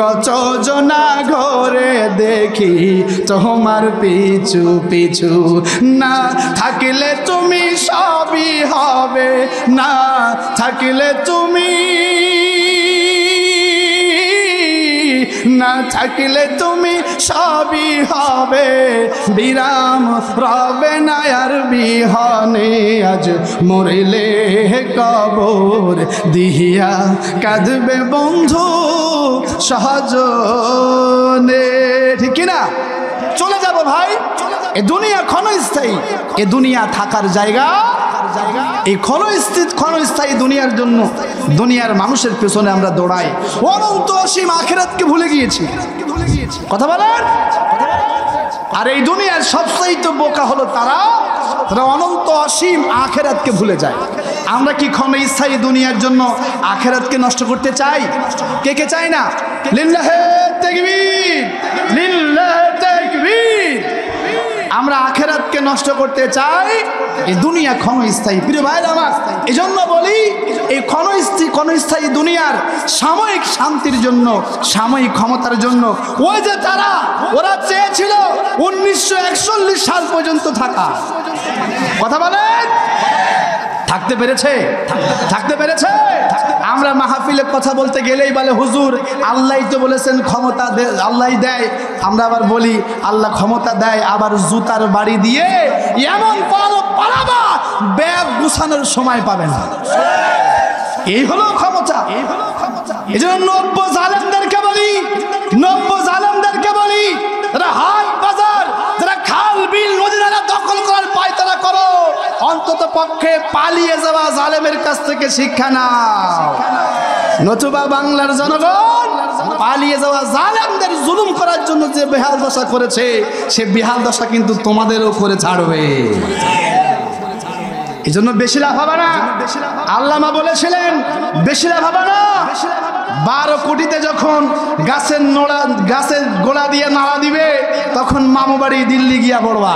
S1: কত জনা ঘরে দেখি তোমার পিছু পিছু, না থাকলে তুমি সবই হবে, না থাকলে তুমি, না থাকলে তুমি সবই হবে, বিরাম রবে না আর বিহনে। আজ মরলে কবর দিহিয়া কাঁদবে বন্ধু সহজনে, ঠিক না? চলে যাব ভাই, এ দুনিয়া ক্ষণস্থায়ী, এ দুনিয়া থাকার জায়গা। এই ক্ষণস্থায়ী দুনিয়ার জন্য দুনিয়ার মানুষের পেছনে আমরা দৌড়াই, অনন্ত অসীম আখিরাতকে ভুলে গিয়েছি। কথা বলেন। আর এই দুনিয়ার সবচাইতে বোকা হলো তারা, তারা অনন্ত অসীম আখিরাতকে ভুলে যায়। আমরা কি ক্ষণস্থায়ী দুনিয়ার জন্য আখিরাতকে নষ্ট করতে চাই? কে কে চাই না? লিল্লাহে তাকবীর, লিল্লাহে তাকবীর। আমরা আখেরাতকে নষ্ট করতে চাই, এই দুনিয়া ক্ষণস্থায়ী। প্রিয় ভাইরা আমার, এজন্য বলি এই ক্ষণস্থায়ী দুনিয়ার সাময়িক শান্তির জন্য, সাময়িক ক্ষমতার জন্য ওই যে ওরা চেয়েছিল 1941 সাল পর্যন্ত থাকা। কথা বলেন, থাকতে পেরেছে? থাকতে পেরেছে? আমরা মাহফিলে কথা বলতে গেলেই বলে হুজুর আল্লাহই তো বলেছেন ক্ষমতা আল্লাহই দেয়। আমরা আবার বলি আল্লাহ ক্ষমতা দেয়, আবার জুতার বাড়ি দিয়ে এমন পালাবা ব্যাগ গুছানোর সময় পাবে না। এই হলো ক্ষমতা। এই জন্য নব্য জালেমদেরকে বলি, নব্য জালেমদেরকে বলি, যারা হাট বাজার, যারা খাল বিল নদী নালা দখল করার পায়তারা করো, অন্তত পক্ষে পালিয়ে যাওয়া জালেমের কাছ থেকে শিক্ষা নাও। নতুবা বাংলার জনগণ পালিয়ে যাওয়া জালেমদের জুলুম করার জন্য যে বেহাল দশা করেছে, সে বেহাল দশা কিন্তু তোমাদেরও করে ছাড়বে। এই জন্য বেশি লাভ হবে না। আল্লামা বলেছিলেন বেশি লাভ হবে না। 12 কোটিতে যখন গাছের গোড়া দিয়ে নাড়া দিবে, তখন মামু বাড়ি দিল্লি গিয়া পড়বা।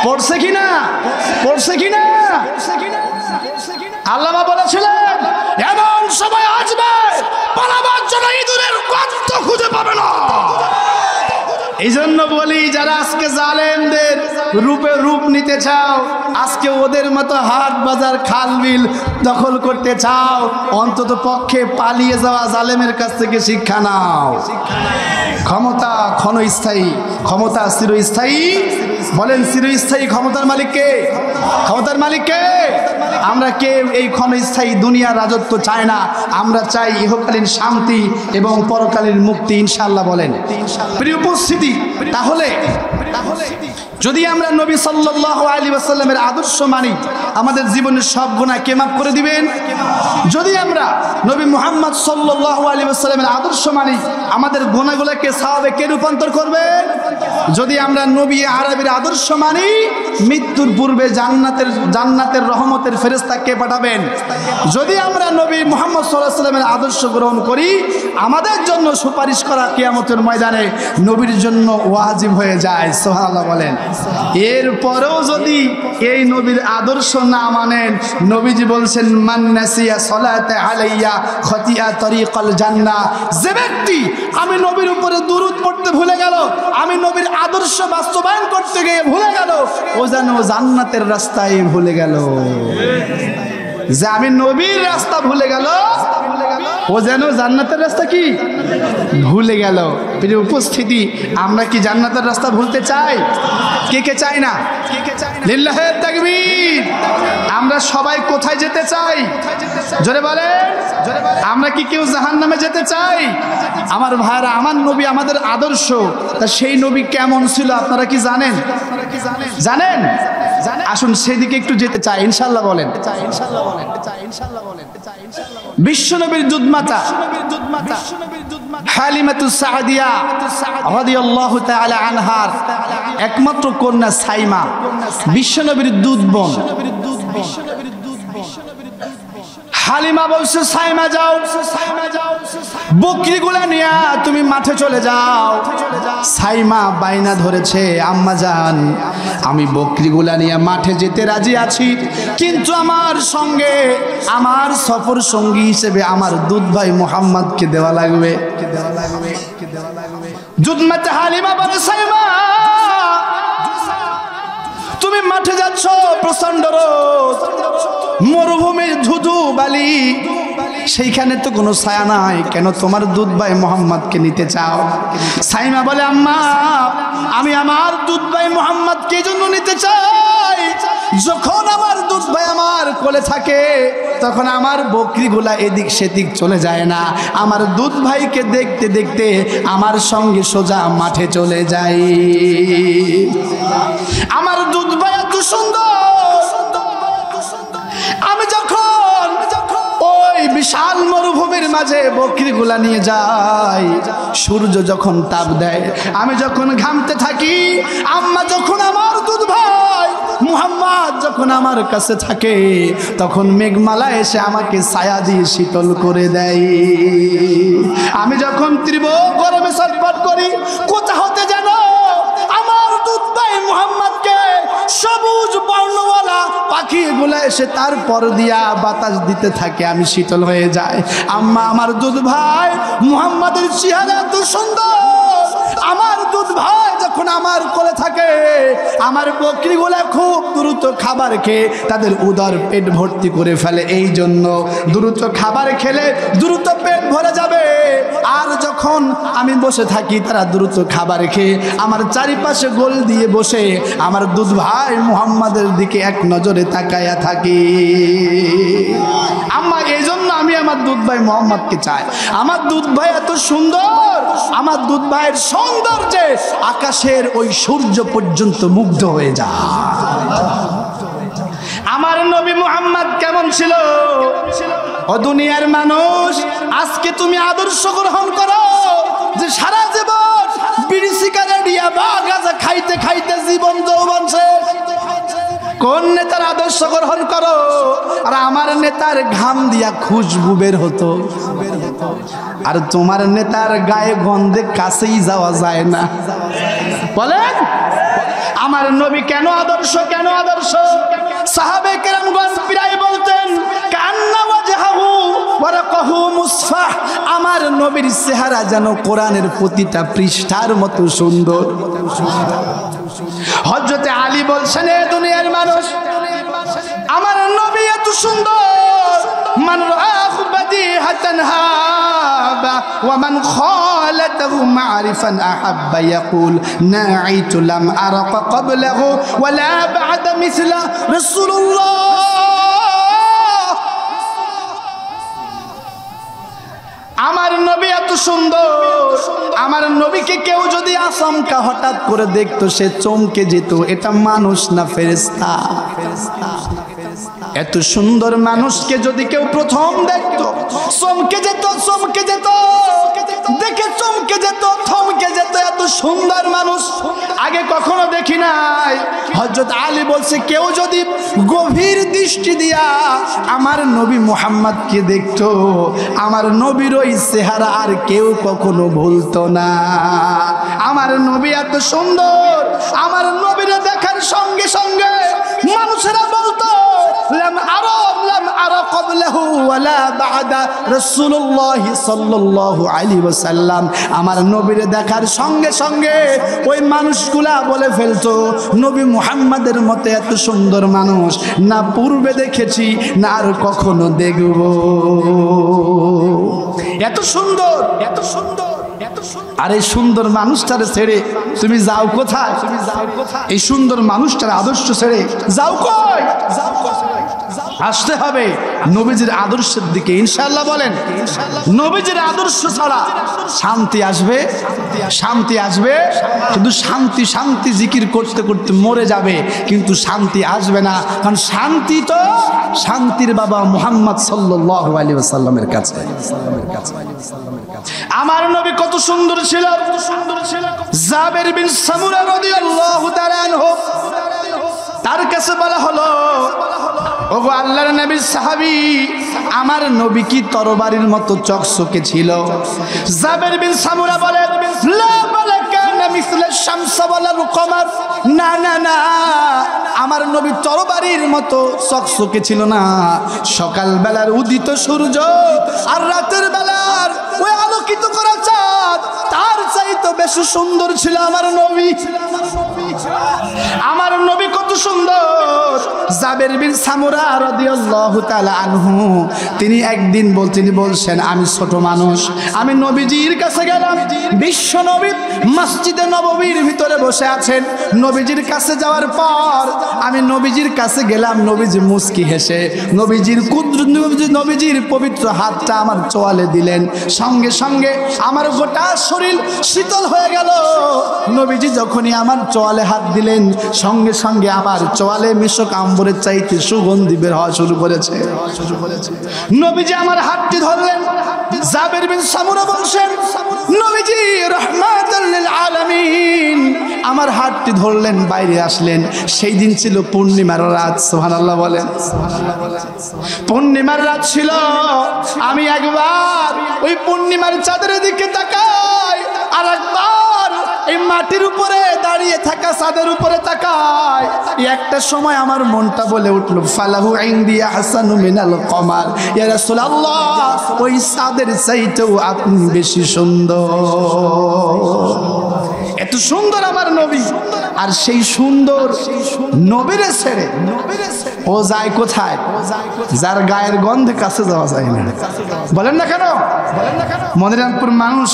S1: পড়ছে কিনা? পড়ছে কিনা? আল্লামা বলেছিলেন এমন সময় আসবে পালাবার জন্য ইঁদুরের গর্ত খুঁজে পাবে না। এই জন্য বলি যারা আজকে জালেমদের রূপ নিতে চাও, আজকে ওদের মতো হাট বাজার খাল বিল দখল করতে চাও, অন্তত পক্ষে পালিয়ে যাওয়া জালেমের কাছ থেকে শিক্ষা নাও। ক্ষমতা ক্ষণস্থায়ী, ক্ষমতা চিরস্থায়ী। বলেন চিরস্থায়ী ক্ষমতার মালিক কে? ক্ষমতার মালিক কে? আমরা কেউ এই ক্ষণস্থায়ী দুনিয়ার রাজত্ব চাই না। আমরা চাই ইহকালীন শান্তি এবং পরকালীন মুক্তি ইনশাআল্লাহ। বলেন প্রিয় উপস্থিতি, তাহলে যদি আমরা নবী সাল্লাল্লাহু আলাইহি ওয়াসাল্লামের আদর্শ মানি, আমাদের জীবনের সব গুনাহ কে মাফ করে দিবেন? যদি আমরা নবী মুহাম্মদ সাল্লাল্লাহু আলাইহি ওয়াসাল্লামের আদর্শ মানি, আমাদের গুনাহগুলোকে সওয়াবে কে রূপান্তর করবেন? যদি আমরা নবী আরবির আদর্শ মানি, মৃত্যুর পূর্বে জান্নাতের রহমতের ফেরেশতা কে পাঠাবেন? যদি আমরা নবী মুহাম্মদ সাল্লাল্লাহু আলাইহি ওয়াসাল্লামের আদর্শ গ্রহণ করি, আমাদের জন্য সুপারিশ করা কিয়ামতের ময়দানে নবীর জন্য ওয়াজিব হয়ে যায়। সুবহানাল্লাহ বলেন। এরপরেও যদি এই নবীর আদর্শ না মানেন, নবীজি বলছেন মান নাসিয়া সালাতে আলাইয়া খতিয়া তরিকাল জান্নাহ, যে ব্যক্তি আমি নবীর উপরে দুরূদ পড়তে ভুলে গেল, আমি নবীর আদর্শ বাস্তবায়ন করতে গিয়ে ভুলে গেল, ও যেন জান্নাতের রাস্তায় ভুলে গেল। যে আমি নবীর রাস্তা ভুলে গেল, ও যেন জান্নাতের রাস্তা কি ভুলে গেল। প্রিয় উপস্থিতি, আমরা কি জান্নাতের রাস্তা ভুলতে চাই? কে কে চাই না? লিল্লাহে তাকবীর। আমরা সবাই কোথায় যেতে চাই? জোরে বলেন। আমরা কি কেউ জাহান্নামে যেতে চাই? আমার ভাইরা, আমার নবী আমাদের আদর্শ, তা সেই নবী কেমন ছিল আপনারা কি জানেন? জানেন? আসুন সেদিকে একটু যেতে চাই ইনশাআল্লাহ। বলেন বিশ্বনবীর দুধমাতা হালিমাতুস সাদিয়া রাদিয়াল্লাহু তাআলা আনহার একমাত্র কন্যা সাইমা, বিশ্বনবীর দুধ বোন। হালিমা বলছে সাইমা যাও, বকরিগুলা নিয়ে তুমি মাঠে চলে যাও। সাইমা বাইনা ধরেছে, আম্মা জান আমি বকরিগুলা নিয়ে মাঠে যেতে রাজি আছি, কিন্তু আমার সঙ্গে আমার সফর সঙ্গী হিসেবে আমার দুধ ভাই মুহাম্মদকে দেওয়া লাগবে। দুধমাতা হালিমা বলে সাইমা তুমি মাঠে যাচ্ছ, প্রচন্ড রোদ, মরুভূমির ধুধু বালি, সেইখানে তো কোনো ছায়া নাই, কেন তোমার দুধ ভাই মোহাম্মদকে নিতে চাও? সাইমা বলে আম্মা আমি আমার দুধ ভাই মোহাম্মদকে এই জন্য নিতে চাই, যখন আমার দুধ ভাই আমার কোলে থাকে তখন আমার বকরিগুলা এদিক সেদিক চলে যায় না, আমার দুধ ভাইকে দেখতে দেখতে আমার সঙ্গে সোজা মাঠে চলে যায়। আমার দুধ ভাই এত সুন্দর, আমি যখন ওই বিশাল মরুভূমির মাঝে বকরিগুলা নিয়ে যাই, সূর্য যখন তাপ দেয়, আমি যখন ঘামতে থাকি, আম্মা যখন আমার দুধ ভাই মুহাম্মদ যখন আমার কাছে থাকে, তখন মেঘমালা এসে আমাকে ছায়া দিয়ে শীতল করে দেয়। আমি যখন তীব্র গরমে ছটফট করি, কোথা হতে যেন আমার দুধ ভাই মুহাম্মদকে সবুজ বর্ণওয়ালা পাখিগুলা এসে তারপর দিয়া বাতাস দিতে থাকে, আমি শীতল হয়ে যাই। আম্মা আমার দুধ ভাই মুহাম্মাদের চেহারা এত সুন্দর, আমার দুধ ভাই যখন আমার কোলে থাকে আমার বকরিগুলা খুব দ্রুত খাবার খেয়ে তাদের উদর পেট ভর্তি করে ফেলে। এই জন্য দ্রুত খাবার খেলে দ্রুত পেট ভরে যাবে, আর যখন আমি বসে থাকি তারা দ্রুত খাবার খেয়ে আমার চারিপাশে গোল দিয়ে বসে আমার দুধ ভাই মুহাম্মাদের দিকে এক নজরে তাকায়া থাকি। আম্মা এই জন্য আমি আমার দুধ ভাই মুহাম্মাদকে চাই। আমার দুধ ভাই এত সুন্দর, আমার দুধ ভাইয়ের সৌন্দর্যে আকাশের ওই সূর্য পর্যন্ত মুগ্ধ হয়ে যায়। আমার নবী মুহাম্মদ কেমন ছিল? ও দুনিয়ার মানুষ, আজকে তুমি আদর্শ গ্রহণ করো যে সারা জীবন বিড়ি সিগারেট ইয়াবা গাঁজা খাইতে খাইতে জীবন যৌবন শেষ। কোন নেতার আদর্শ গ্রহণ করো? আর আমার নেতার ঘাম দিয়া খুশবু বের হতো, আর তোমার নেতার গায়ে গন্ধে কাছেই যাওয়া যায় না। বলেন আমার নবী কেন আদর্শ? কেন আদর্শ? সাহাবে কেরামগণ প্রায় বলতেন কান্না ওয়াজহাহু ওয়ারাকাহু মুসফাহ, আমার নবীর চেহারা যেন কোরআনের প্রতিটা পৃষ্ঠার মতো সুন্দর। হযরতে আলী বলছেন এ দুনিয়ার মানুষ, আমার নবী এত সুন্দর, মান রাআহু বাদিহাতান হাবা ওয়া মান খালাতাহু মা'রিফান আহাব্বা ইয়াকুল নাঈতু লাম আরাকা ক্বাবলাহু ওয়া লা বা'দা মিছলা রাসূলুল্লাহ। আমার নবী এত সুন্দর, আমার নবীকে কেউ যদি আচমকা হঠাৎ করে দেখতো সে চমকে যেত, এটা মানুষ না ফেরেশতা। এত সুন্দর মানুষকে যদি কেউ প্রথম দেখতো চমকে যেত, চমকে যেত, দেখে চমকে যেত, থমকে যেত। এত সুন্দর মানুষ আগে কখনো দেখি নাই। হযরত আলী বলছে কেউ যদি গভীর দৃষ্টি দিয়া আমার নবী মুহাম্মদকে দেখতো, আমার নবীর ওই চেহারা আর কেউ কখনো ভুলতো না। আমার নবী এত সুন্দর, আমার নবীর দেখার সঙ্গে সঙ্গে মানুষেরা বলতো লাম আরা ক্বাবলাহু ওয়ালা বা'দা রাসূলুল্লাহ সাল্লাল্লাহু আলাইহি ওয়াসাল্লাম। আমার নবীর দেখার সঙ্গে সঙ্গে ওই মানুষগুলা বলে ফেলতো নবী মুহাম্মাদের মতো এত সুন্দর মানুষ না পূর্বে দেখেছি না আর কখনো দেখব। এত সুন্দর, এত সুন্দর, এত সুন্দর। আর এই সুন্দর মানুষটারে ছেড়ে তুমি যাও কোথায়? এই সুন্দর মানুষটার আদর্শ ছেড়ে যাও কই? আসতে হবে নবীজির আদর্শের দিকে ইনশাআল্লাহ। বলেন নবীজির আদর্শ ছাড়া শান্তি আসবে? শান্তি আসবে, শুধু শান্তি শান্তি জিকির করতে করতে মরে যাবে, কিন্তু শান্তি আসবে না। কারণ শান্তি তো শান্তির বাবা মুহাম্মদ সাল্লাল্লাহু আলাইহি ওয়াসাল্লামের কাছে। আমার নবী কত সুন্দর ছিল! জাবের বিন সামুরা রাদিয়াল্লাহু তাআলা আনহু, তার কাছে বলা হলো ওগো আল্লাহর নবীর সাহাবী, আমার নবী কি তরবারির মতো চকচকে ছিল? জাবের বিন সামুরা বলে লা বালা কানা মিসলা শামস ওয়ালাল কমার, না না না, আমার নবী তরবারির মতো চকচকে ছিল না। সকাল বেলার উদিত সূর্য আর রাতের বেলার ওই আলোকিত করা চাঁদ তার চাইতে বেশি সুন্দর ছিল আমার নবী। আমার নবী কত সুন্দর! জাবের বিন সামুরা রাদিয়াল্লাহু তাআলা আনহু তিনি একদিন বলছেন আমি ছোট মানুষ, আমি নবীজির কাছে গেলাম। বিশ্ব নবী মসজিদে নববীর ভিতরে বসে আছেন। নবীজির কাছে যাওয়ার পর আমি নবীজির কাছে গেলাম। নবীজি মুস্কি হেসে নবীজির পবিত্র হাতটা আমার চোয়ালে দিলেন। সঙ্গে সঙ্গে আমার গোটা শরীর শীতল হয়ে গেল। নবীজি যখনই আমার চোয়ালে হাত দিলেন সঙ্গে সঙ্গে আমার চোয়ালে মিশক আম্বরের চাইতে সুগন্ধি বের হওয়া শুরু করেছে। নবীজি আমার হাতটি ধরলেন। জাবের বিন সামুরা বলছেন নবীজি রাহমাতাল লিল আলামিন আমার হাতটি ধরলেন, বাইরে আসলেন। সেই দিন ছিল পূর্ণিমার রাত। সুবহানাল্লাহ বলেন। পূর্ণিমার রাত ছিল। আমি একবার ওই পূর্ণিমার চাঁদের দিকে তাকাই, আর একবার এই মাটির উপরে দাঁড়িয়ে থাকা চাঁদের উপরে তাকায়, একটা সময় আমার মনটা বলে উঠলো ফালাহু ইনদি আহসানু মিনাল কমার, ইয়া রাসূলুল্লাহ ওই চাঁদের চাইতেও আপনি বেশি সুন্দর। এত সুন্দর আমার নবী, আর সেই সুন্দর নবীরে ছেড়ে ও যায় কোথায়? যার গায়ের গন্ধে কাছে যাওয়া যায় না। বলেন না কেন? মনিরামপুর মানুষ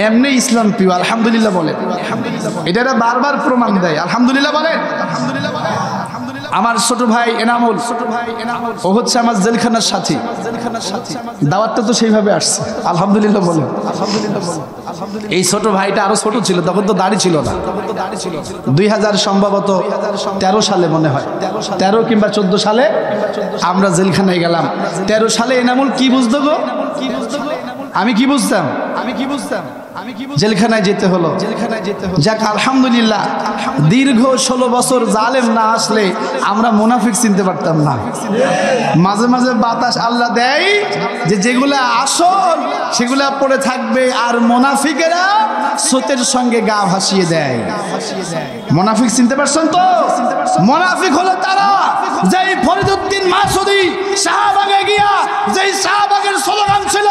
S1: এমনি ইসলাম প্রিয়, আলহামদুলিল্লাহ বলেন। এটা বারবার প্রমাণ দেয়, আলহামদুলিল্লাহ বলেন। আমার ছোট ভাই এনামুল, ও হচ্ছে আমার জেলখানার সাথী। দাওয়াতটা তো সেইভাবে আসছে, আলহামদুলিল্লাহ বলেন। এই ছোট ভাইটা আরো ছোট ছিল, তখন তো দাড়ি ছিল না। 2000 সম্ভবত 13 সালে মনে হয়, 13 কিংবা 14 সালে আমরা জেলখানায় গেলাম। 13 সালে এনামুল কি বুঝতো গো? আমি কি বুঝতাম? জেলখানায় যেতে হলো। যাক আলহামদুলিল্লাহ, দীর্ঘ 16 বছর জালেম না আসলে আমরা মুনাফিক চিনতে পারতাম না। মাঝে মাঝে বাতাস আল্লাহ দেয় যে যেগুলা আসল সেগুলা পড়ে থাকবে, আর মুনাফিকেরা স্রোতের সঙ্গে গা ভাসিয়ে দেয়। মুনাফিক চিনতে পারছেন তো? মুনাফিক হলো তারা যেই ফরিদউদ্দিন মাসুদি শাহবাগে গিয়া যেই শাহবাগের স্লোগান ছিল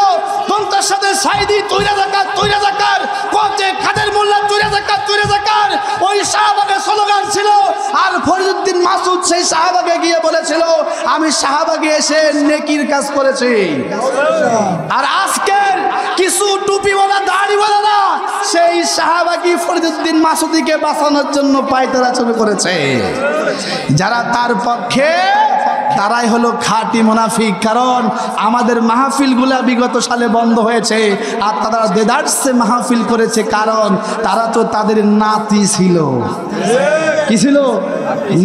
S1: কোনটার সাথে সাইদি তৈরা যাকাত তৈরা যাকার, কোতে কাদের মোল্লা তৈরা যাকাত তৈরা যাকার, ওই শাহবাগের স্লোগান ছিল। আর ফরিদউদ্দিন মাসুদ সেই শাহবাগে গিয়ে বলেছিল আমি শাহবাগে এসে নেকির কাজ করেছি। আর আজকের কিছু টুপিওয়ালা দাড়িওয়ালারা সেই শাহবাগী ফরিদউদ্দিন মাসুদিকে বাঁচানোর জন্য পায়তারা চলে করেছে। যারা তার পক্ষে তারাই হলো খাঁটি মুনাফিক। কারণ আমাদের মাহফিলগুলা বিগত সালে বন্ধ হয়েছে, আর তারা দেদারসে মাহফিল করেছে, কারণ তারা তো তাদের নাতি ছিল। কি ছিল?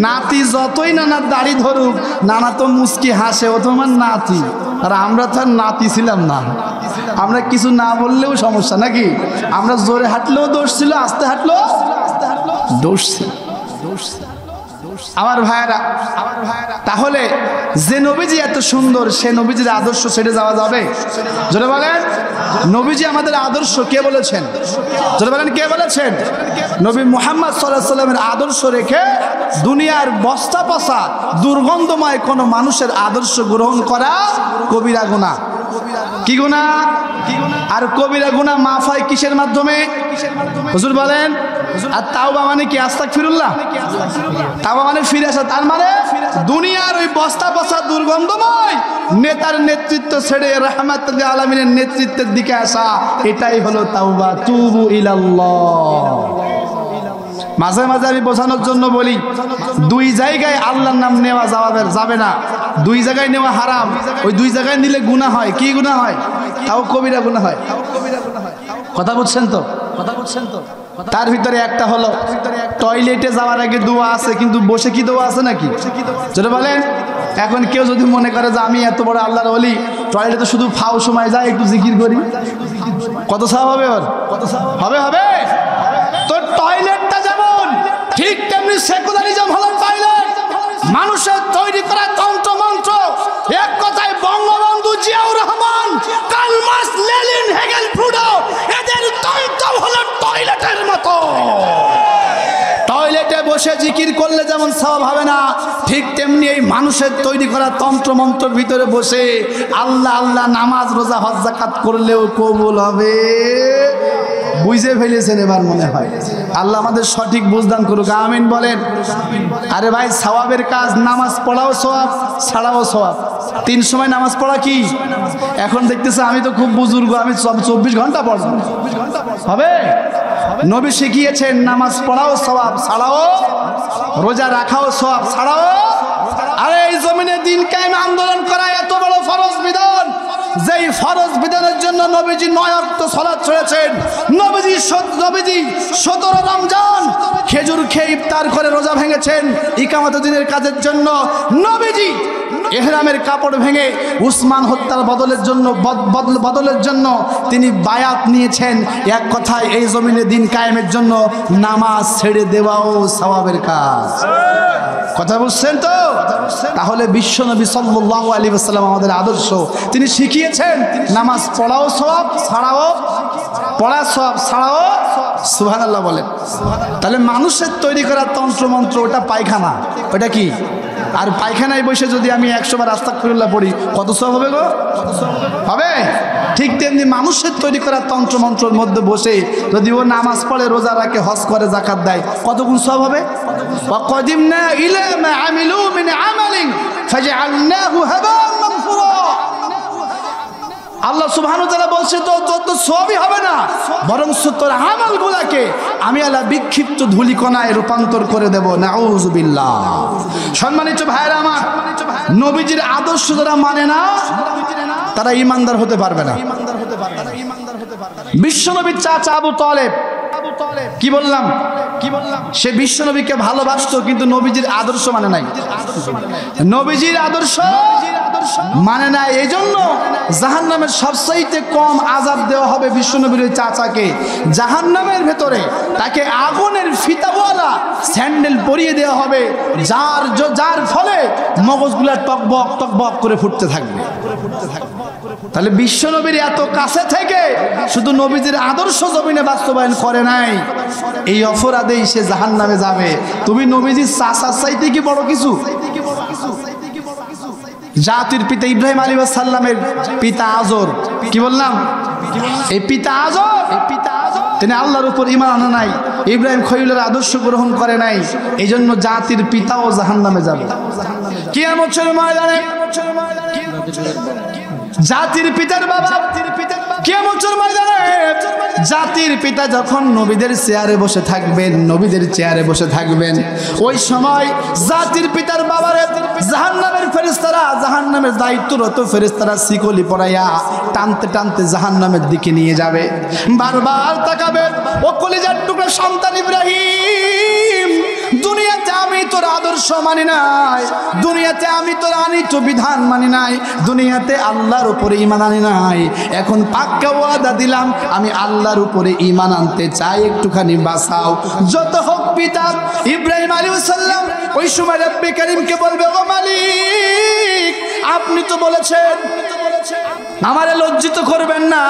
S1: নাতি যতই নানার দাড়ি ধরুক, নানা তো মুস্কি হাসে, ও তোমার নাতি। আর আমরা তো আর নাতি ছিলাম না, আমরা কিছু না বললেও সমস্যা নাকি? আমরা জোরে হাঁটলেও দোষ ছিল, আস্তে হাঁটলেও দোষ ছিল। আমার ভাইয়েরা, তাহলে যে নবীজি এত সুন্দর, সে নবীজির আদর্শ ছেড়ে যাওয়া যাবে? জোরে বলেন। নবীজি আমাদের আদর্শ কে বলেছেন? জোরে বলেন, কে বলেছেন? নবী মুহাম্মদ সাল্লাল্লাহু আলাইহি ওয়াসাল্লামের আদর্শ রেখে দুনিয়ার বস্তা পচা দুর্গন্ধময় কোন মানুষের আদর্শ গ্রহণ করা কবিরা গুনাহ। কি গুনাহ? আর কবিরা গুনাহ মাফ হয় কিসের মাধ্যমে? হুজুর বলেন। আর তাওবা মানে কি? আস্তাগফিরুল্লাহ। তাওবা মানে ফিরে আসা। তার মানে দুনিয়ার ওই বস্তা পচা দুর্গন্ধময় নেতার নেতৃত্ব ছেড়ে রাহমাতুল আলামিনের নেতৃত্বের দিকে আসা, এটাই হলো তাওবা। তুবু ইলাল্লাহ। মাঝে মাঝে আমি বোঝানোর জন্য বলি, দুই জায়গায় আল্লাহর নাম নেওয়া যাবে না। দুই জায়গায় নেওয়া হারাম। ওই দুই জায়গায় নিলে গুনাহ হয়। কি গুনাহ হয়? তাও কবিরা গুনাহ হয়। কথা বুঝছেন তো? তার ভিতরে একটা হলো টয়লেটে যাওয়ার আগে দোয়া আছে, কিন্তু বসে কি দোয়া আছে নাকি? যেটা বলেন। এখন কেউ যদি মনে করে যে আমি এত বড় আল্লাহর ওলি, টয়লেটে শুধু ফাও সময় যায় একটু জিকির করি, কত সওয়াব হবে ওর? হবে হবে। তো টয়লেটটা যেমন, ঠিক তেমনি সেকুলারিজম হলো টয়লেট। মানুষের তৈরি করা তন্ত্র মন্ত্র। এক কথায় Bangabandhu Ziaur Rahman, Karl Marx, Lenin, Hegel, Freud, এদের তন্ত্র হলো টয়লেটের মতো। টয়লেটে বসে জিকির করলে যেমন সওয়াব হবে না, ঠিক তেমনি এই মানুষের তৈরি করা তন্ত্র মন্ত্রের ভিতরে বসে আল্লাহ আল্লাহ নামাজ রোজা হজ যাকাত করলেও কবুল হবে। বুঝে ফেলেছেন এবার মনে হয়। আল্লাহ আমাদের সঠিক বুঝদান করুক, আমিন বলেন। আরে ভাই, সওয়াবের কাজ নামাজ পড়াও সওয়াব, ছাড়াও সওয়াব। 3 সময় নামাজ পড়া কি? এখন দেখতেছে আমি তো খুব বুজুর্গ, আমি 24 ঘন্টা পড়ব, হবে? নবী শিখিয়েছেন নামাজ পড়াও সওয়াব, ছাড়াও রোজা রাখাও সওয়াব, ছাড়াও। আরে এই জমিনে দিন কায়েম আন্দোলন করা এত বড় ফরজ বিধান, যেই ফরজ বিধানের জন্য নবীজি 9 ওয়াক্ত সালাত ছেড়েছেন। নবীজি 17 রমজান খেজুর খেয়ে ইফতার করে রোজা ভেঙেছেন ইকামত দিনের কাজের জন্য। নবীজি ইহরামের কাপড় ভেঙে উসমান হত্যার বদলের জন্য তিনি বায়াত নিয়েছেন। এক কথায় এই জমিনে দিন কায়েমের জন্য নামাজ ছেড়ে দেওয়াও সওয়াবের কাজ। কথা বুঝছেন তো? তাহলে বিশ্বনবী সাল্লাল্লাহু আলাইহি ওয়াসাল্লাম আমাদের আদর্শ। তিনি শিখিয়েছেন নামাজ পড়াও সওয়াব, ছাড়াও পড়া সওয়াব, ছাড়াও সুবহানাল্লাহ বলেন। তাহলে মানুষের তৈরি করা তন্ত্রমন্ত্র ওটা পায়খানা, ওটা কি? আর পায়খানায় বসে যদি আমি 100 বার আস্তাগফিরুল্লাহ পড়ি কত সওয়াব হবে গো? হবে। ঠিক তেমনি মানুষের তৈরি করা তন্ত্রমন্ত্রের মধ্যে বসে যদি ও নামাজ পড়ে, রোজা রাখে, হজ করে, যাকাত দেয়, কত গুণ সওয়াব হবে? ওয়াকাদিমনা ইলা মা আমিলু মিন আমালিন ফাজআলনাহু হাবাআন মানসুরা। আল্লাহ সুবহানাহু ওয়া তাআলা বলছে তো সওয়াবই হবে না, বরং তোর আমলগুলোকে আমি আল্লাহ বিক্ষিপ্ত ধূলিকণায় রূপান্তর করে দেব। নাউযুবিল্লাহ। সম্মানিত ভাইরা আমার, নবীজির আদর্শ যারা মানে না তারা ঈমানদার হতে পারবে না। বিশ্বনবীর চাচা আবু তালেব, কি বললাম? সে বিশ্বনবীকে ভালোবাসতো, কিন্তু নবীজির আদর্শ মানে নাই। নবীজির আদর্শ মানে নাই, এই জন্য জাহান্নামের সবচাইতে কম আযাব দেওয়া হবে বিশ্বনবীর চাচাকে। জাহান্নামের ভেতরে তাকে আগুনের ফিতাওয়ালা স্যান্ডেল পরিয়ে দেওয়া হবে, যার ফলে মগজগুলা টকবক টকবক করে ফুটতে থাকবে। তাহলে বিশ্বনবীর এত কাছে থেকে শুধু নবীজির আদর্শ জমিনে বাস্তবায়ন করে নাই, এই অপরাধেই সে জাহান্নামে যাবে। তুমি নবীজির চাচার চাইতে কি বড় কিছু? জাতির পিতা ইব্রাহিম আলাইহিস সালামের পিতা আজর, কি বললাম? এই পিতা আজর তিনি আল্লাহর উপর ঈমান আনে নাই, ইব্রাহিম খলিলের আদর্শ গ্রহণ করে নাই, এই জন্য জাতির পিতাও জাহান্নামে যাবে কিয়ামতের ময়দানে। জাতির পিতার বাবা কিয়ামতের ময়দানে জাতির পিতা যখন নবীদের চেয়ারে বসে থাকবেন, নবীদের চেয়ারে বসে থাকবেন, ওই সময় জাতির পিতার বাবারে জাহান্নামের ফেরেশতারা, জাহান্নামের দায়িত্বরত ফেরেশতারা শিকলি পরাইয়া টানতে টানতে জাহান্নামের দিকে নিয়ে যাবে। বারবার তাকাবে, ও কলিজার টুকরা সন্তান ইব্রাহিম, দুনিয়াতে আমি তোর আদর্শ মানি নাই, দুনিয়াতে আমি তোর আনিত বিধান মানি নাই, দুনিয়াতে আল্লাহর উপরে ঈমান আনি নাই, এখন পাক্কা ওয়াদা দিলাম আমি আল্লাহর উপরে ঈমান আনতে চাই, একটুখানি বাঁচাও। যত হোক পিতা ইব্রাহিম আলাইহিস সালাম ওই সময় রব্বে কারীমকে বলবে, ও মালিক, আপনি তো বলেছেন আমারে লজ্জিত করবেন না।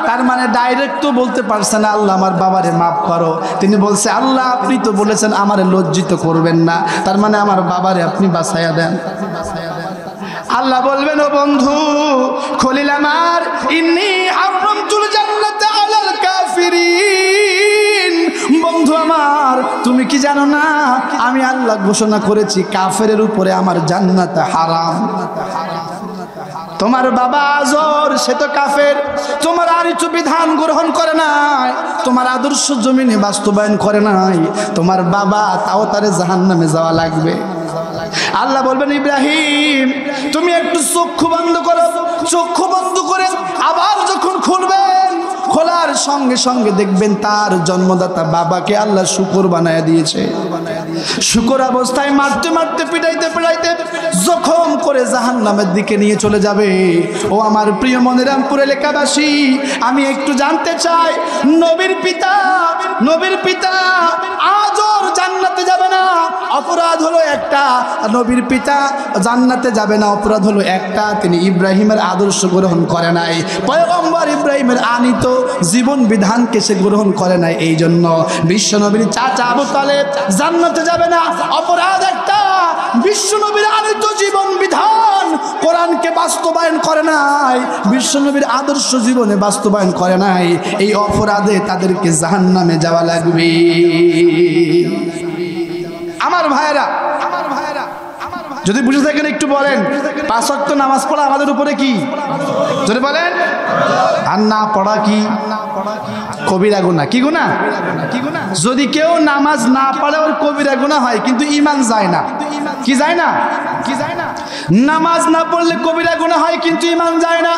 S1: তার মানে ডাইরেক্ট তো বলতে পারছে না আল্লাহ আমার বাবারে মাফ করো, তিনি বলছে আল্লাহ আপনি তো বলেছেন আমারে লজ্জিত করবেন না, তার মানে আমার বাবারে আপনি বাঁচাইয়া দেন। আল্লাহ বলবেন, ও বন্ধু খলিল আমার, ইন্নী হারামতুল জান্নাত আলাল কাফিরিন, বন্ধু আমার তুমি কি জানো না আমি আল্লাহ ঘোষণা করেছি কাফেরের উপরে আমার জান্নাত হারাম। তোমার বাবা আজর সে তো কাফের, তোমার আরিত বিধান গ্রহণ করে নাই, তোমার আদর্শ জমিনে বাস্তবায়ন করে নাই, তোমার বাবা তাও তারে জাহান্নামে যাওয়া লাগবে। আল্লাহ বলবেন, ইব্রাহিম তুমি একটু চক্ষু বন্ধ করো। চক্ষু বন্ধ করে আবার যখন খুলবেন, খোলার সঙ্গে সঙ্গে দেখবেন তার জন্মদাতা বাবাকে আল্লাহ শুকর বানায় দিয়েছে। শুকর অবস্থায় মারতে মারতে পিটাইতে পিটাইতে জখম করে জাহান্নামের দিকে নিয়ে চলে যাবে। ও আমার প্রিয় মনিরামপুর এলাকাবাসী, আমি একটু জানতে চাই, নবীর পিতা আজর জান্নাতে যাবে না, অপরাধ হলো একটা। নবীর পিতা জান্নাতে যাবে না, অপরাধ হলো একটা, তিনি ইব্রাহিমের আদর্শ গ্রহণ করে নাই, পয়গম্বর ইব্রাহিমের আনিত জীবন বিধানকে সে গ্রহণ করে নাই। এই জন্য বিশ্বনবীর চাচা আবু তালেব জান্নাতে যাবে না, অপরাধ একটা, বিশ্বনবীর আনিত জীবন বিধান কোরআনকে বাস্তবায়ন করে নাই, বিশ্বনবীর আদর্শ জীবনে বাস্তবায়ন করে নাই, এই অপরাধে তাদেরকে জাহান্নামে যাওয়া লাগবে। আমার ভাইয়েরা, যদি বুঝে থাকেন একটু বলেন, 5 ওয়াক্ত নামাজ পড়া আমাদের উপরে কি? যদি বলেন, আর না পড়া কি? কবিরা গুনাহ। কি গুনাহ? যদি কেউ নামাজ না পড়ে ওর কবিরা গুনাহ হয়, কিন্তু ঈমান যায় না। কি যায় না? নামাজ না পড়লে কবিরা গুনাহ হয়, কিন্তু ঈমান যায় না।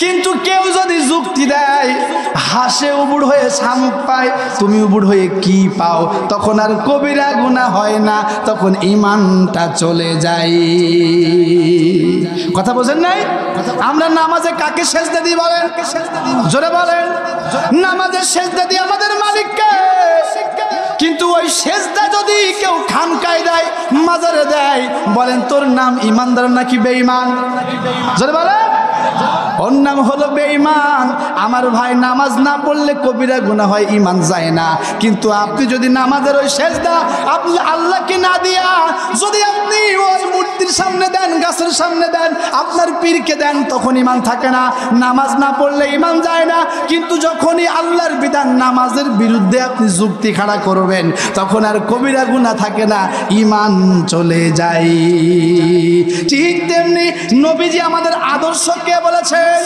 S1: কিন্তু কেউ যদি যুক্তি দেয়, হাসে উবুড় হয়ে শামুক পায়, তুমি উবুড় হয়ে কি পাও, তখন আর কবিরা গুনাহ হয় না, তখন ঈমানটা চলে যায়। কথা বোঝেন নাই? আমরা নামাজে কাকে সেজদা দিই বলেন? জোরে বলেন। নামাজে সেজদা দিই আমাদের মালিককে, কিন্তু ওই সেজদা যদি কেউ খানকায় দেয়, মাজারে দেয়, বলেন তোর নাম ইমানদার নাকি বেঈমান? জোরে বলেন। ওর নাম হলো বেঈমান। আমার ভাই, নামাজ না পড়লে কবিরা গুনাহ হয়, ঈমান যায় না। কিন্তু আপনি যদি নামাজের ওই সেজদা আপনি আল্লাহকে না দিয়া যদি আপনি ওই মূর্তির সামনে দেন, গাছের সামনে দেন, আপনার পীরকে দেন, তখন ঈমান থাকে না। নামাজ না পড়লে ঈমান যায় না। কিন্তু যখনই আল্লাহর বিধান নামাজের বিরুদ্ধে আপনি যুক্তি খাড়া করবেন, তখন আর কবিরা গুনাহ থাকে না, ঈমান চলে যায়। ঠিক তেমনি নবীজি আমাদের আদর্শ কে বলেছেন?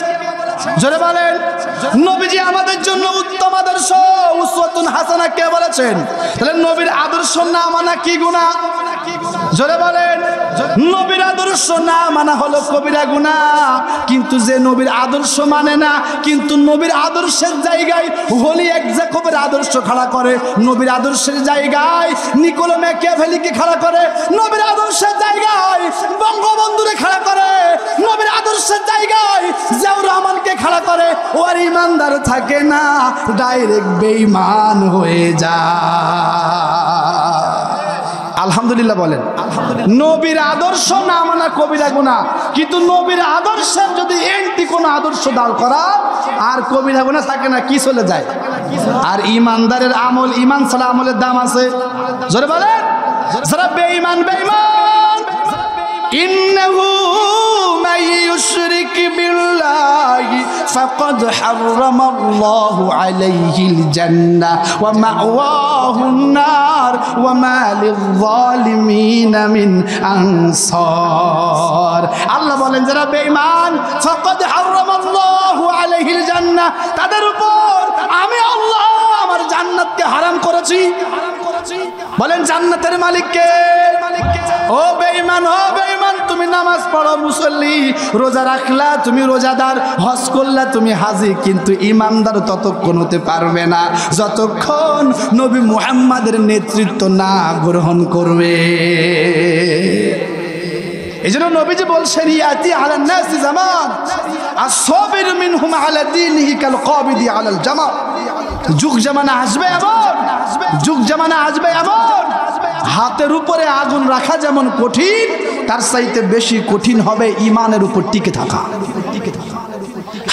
S1: জোরে বলেন। নবীজি আমাদের জন্য উত্তম আদর্শ, উসওয়াতুন হাসানা কে বলেছেন? তাহলে নবীর আদর্শ না মানা কি গুনাহ? জোরে বলেন। নবীর আদর্শ না মানা হলো কবিরা গুনাহ। কিন্তু যে নবীর আদর্শ মানে না, কিন্তু নবীর আদর্শের জায়গায় হোলি এক জ্যাকবের আদর্শ খাড়া করে, নবীর আদর্শের জায়গায় নিকোলো ম্যাকিয়াভেলিকে খাড়া করে, নবীর আদর্শের জায়গায় বঙ্গবন্ধুরে খাড়া করে, নবীর আদর্শের জায়গায় জিয়াউর রহমানকে খাড়া করে, ও আর ইমানদার থাকে না, ডাইরেক্ট বেঈমান হয়ে যায়। আলহামদুলিল্লাহ বলেন। নবীর আদর্শ না মানা কবিরা গুনাহ। কিন্তু নবীর আদর্শের যদি এন্টি কোন আদর্শ দাঁড় করা, আর কবিরা গুনাহ থাকে না, কি চলে যায়? আর ইমানদারের আমল, ইমান ছাড়া আমলের দাম আছে। জোরে বলেন। যারা বেঈমান, বেঈমান। ইন্নাহু মান ইউশরিক বিল্লাহি ফাকাদ হারামাল্লাহু আলাইহিল জান্নাহ ওয়া মাওয়াহুন নার ওয়া মা লিয-যালিমিনা মিন আনসার। আল্লাহ বলেন যারা বেঈমান, ফাকাদ হারামাল্লাহু আলাইহিল জান্নাহ, তাদের উপর আমি আল্লাহ আমার জান্নাতকে হারাম করেছি। বলেন জান্নাতের মালিক কে? ও বেঈমান, ও বেঈমান, তুমি নামাজ পড়ো, মুসল্লি, রোজা রাখলা, তুমি রোজাদার, হজ করলা, তুমি হাজি, কিন্তু ঈমানদার ততক্ষণ হতে পারবে না যতক্ষণ নবী মুহাম্মাদের নেতৃত্ব না গ্রহণ করবে। এজন্য নবীজি বলছেন, ইয়াতি আলান নাসি জামান আস-সাবিরু মিনহুম আলা দীনিহি কাল কাবিদি আলাল জামা। যুগ জামানা আসবে এমন, যুগ জামানা আসবে এমন, হাতের উপরে আগুন রাখা যেমন কঠিন, তার চাইতে বেশি কঠিন হবে ঈমানের উপর টিকে থাকা।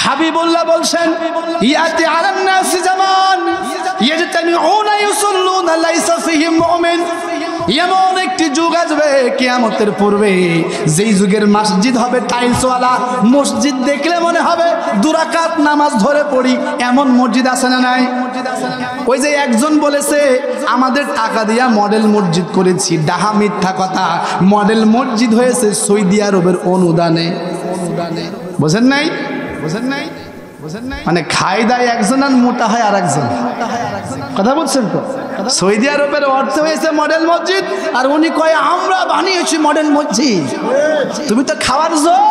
S1: হাবিবুল্লাহ বলছেন, ইয়াতি আলান নাসি জামান ইয়াজতামিউনা ইউসাল্লুনা লাইসা ফিহিম মুমিন। এমন একটি যুগ আসবে কিয়ামতের পূর্বে, যেই যুগের মসজিদ হবে টাইলসওয়ালা, মসজিদ দেখলে মনে হবে দুরাকাত নামাজ ধরে পড়ি, এমন মসজিদ আছে না নাই? ওই যে একজন বলেছে আমাদের টাকা দিয়া মডেল মসজিদ করেছি, ডাহা মিথ্যা কথা। মডেল মসজিদ হয়েছে সৌদি আরবের অনুদানে। বোঝেন নাই? বোঝেন নাই? মানে খাই দায় একজন আর মোটা হয় আর একজন। কথা বলছেন তো? সৌদি আরবের অর্থ হয়েছে মডেল মসজিদ, আর উনি কয় আমরা বানিয়েছি মডেল মসজিদ। তুমি তো খাওয়ার যোগ,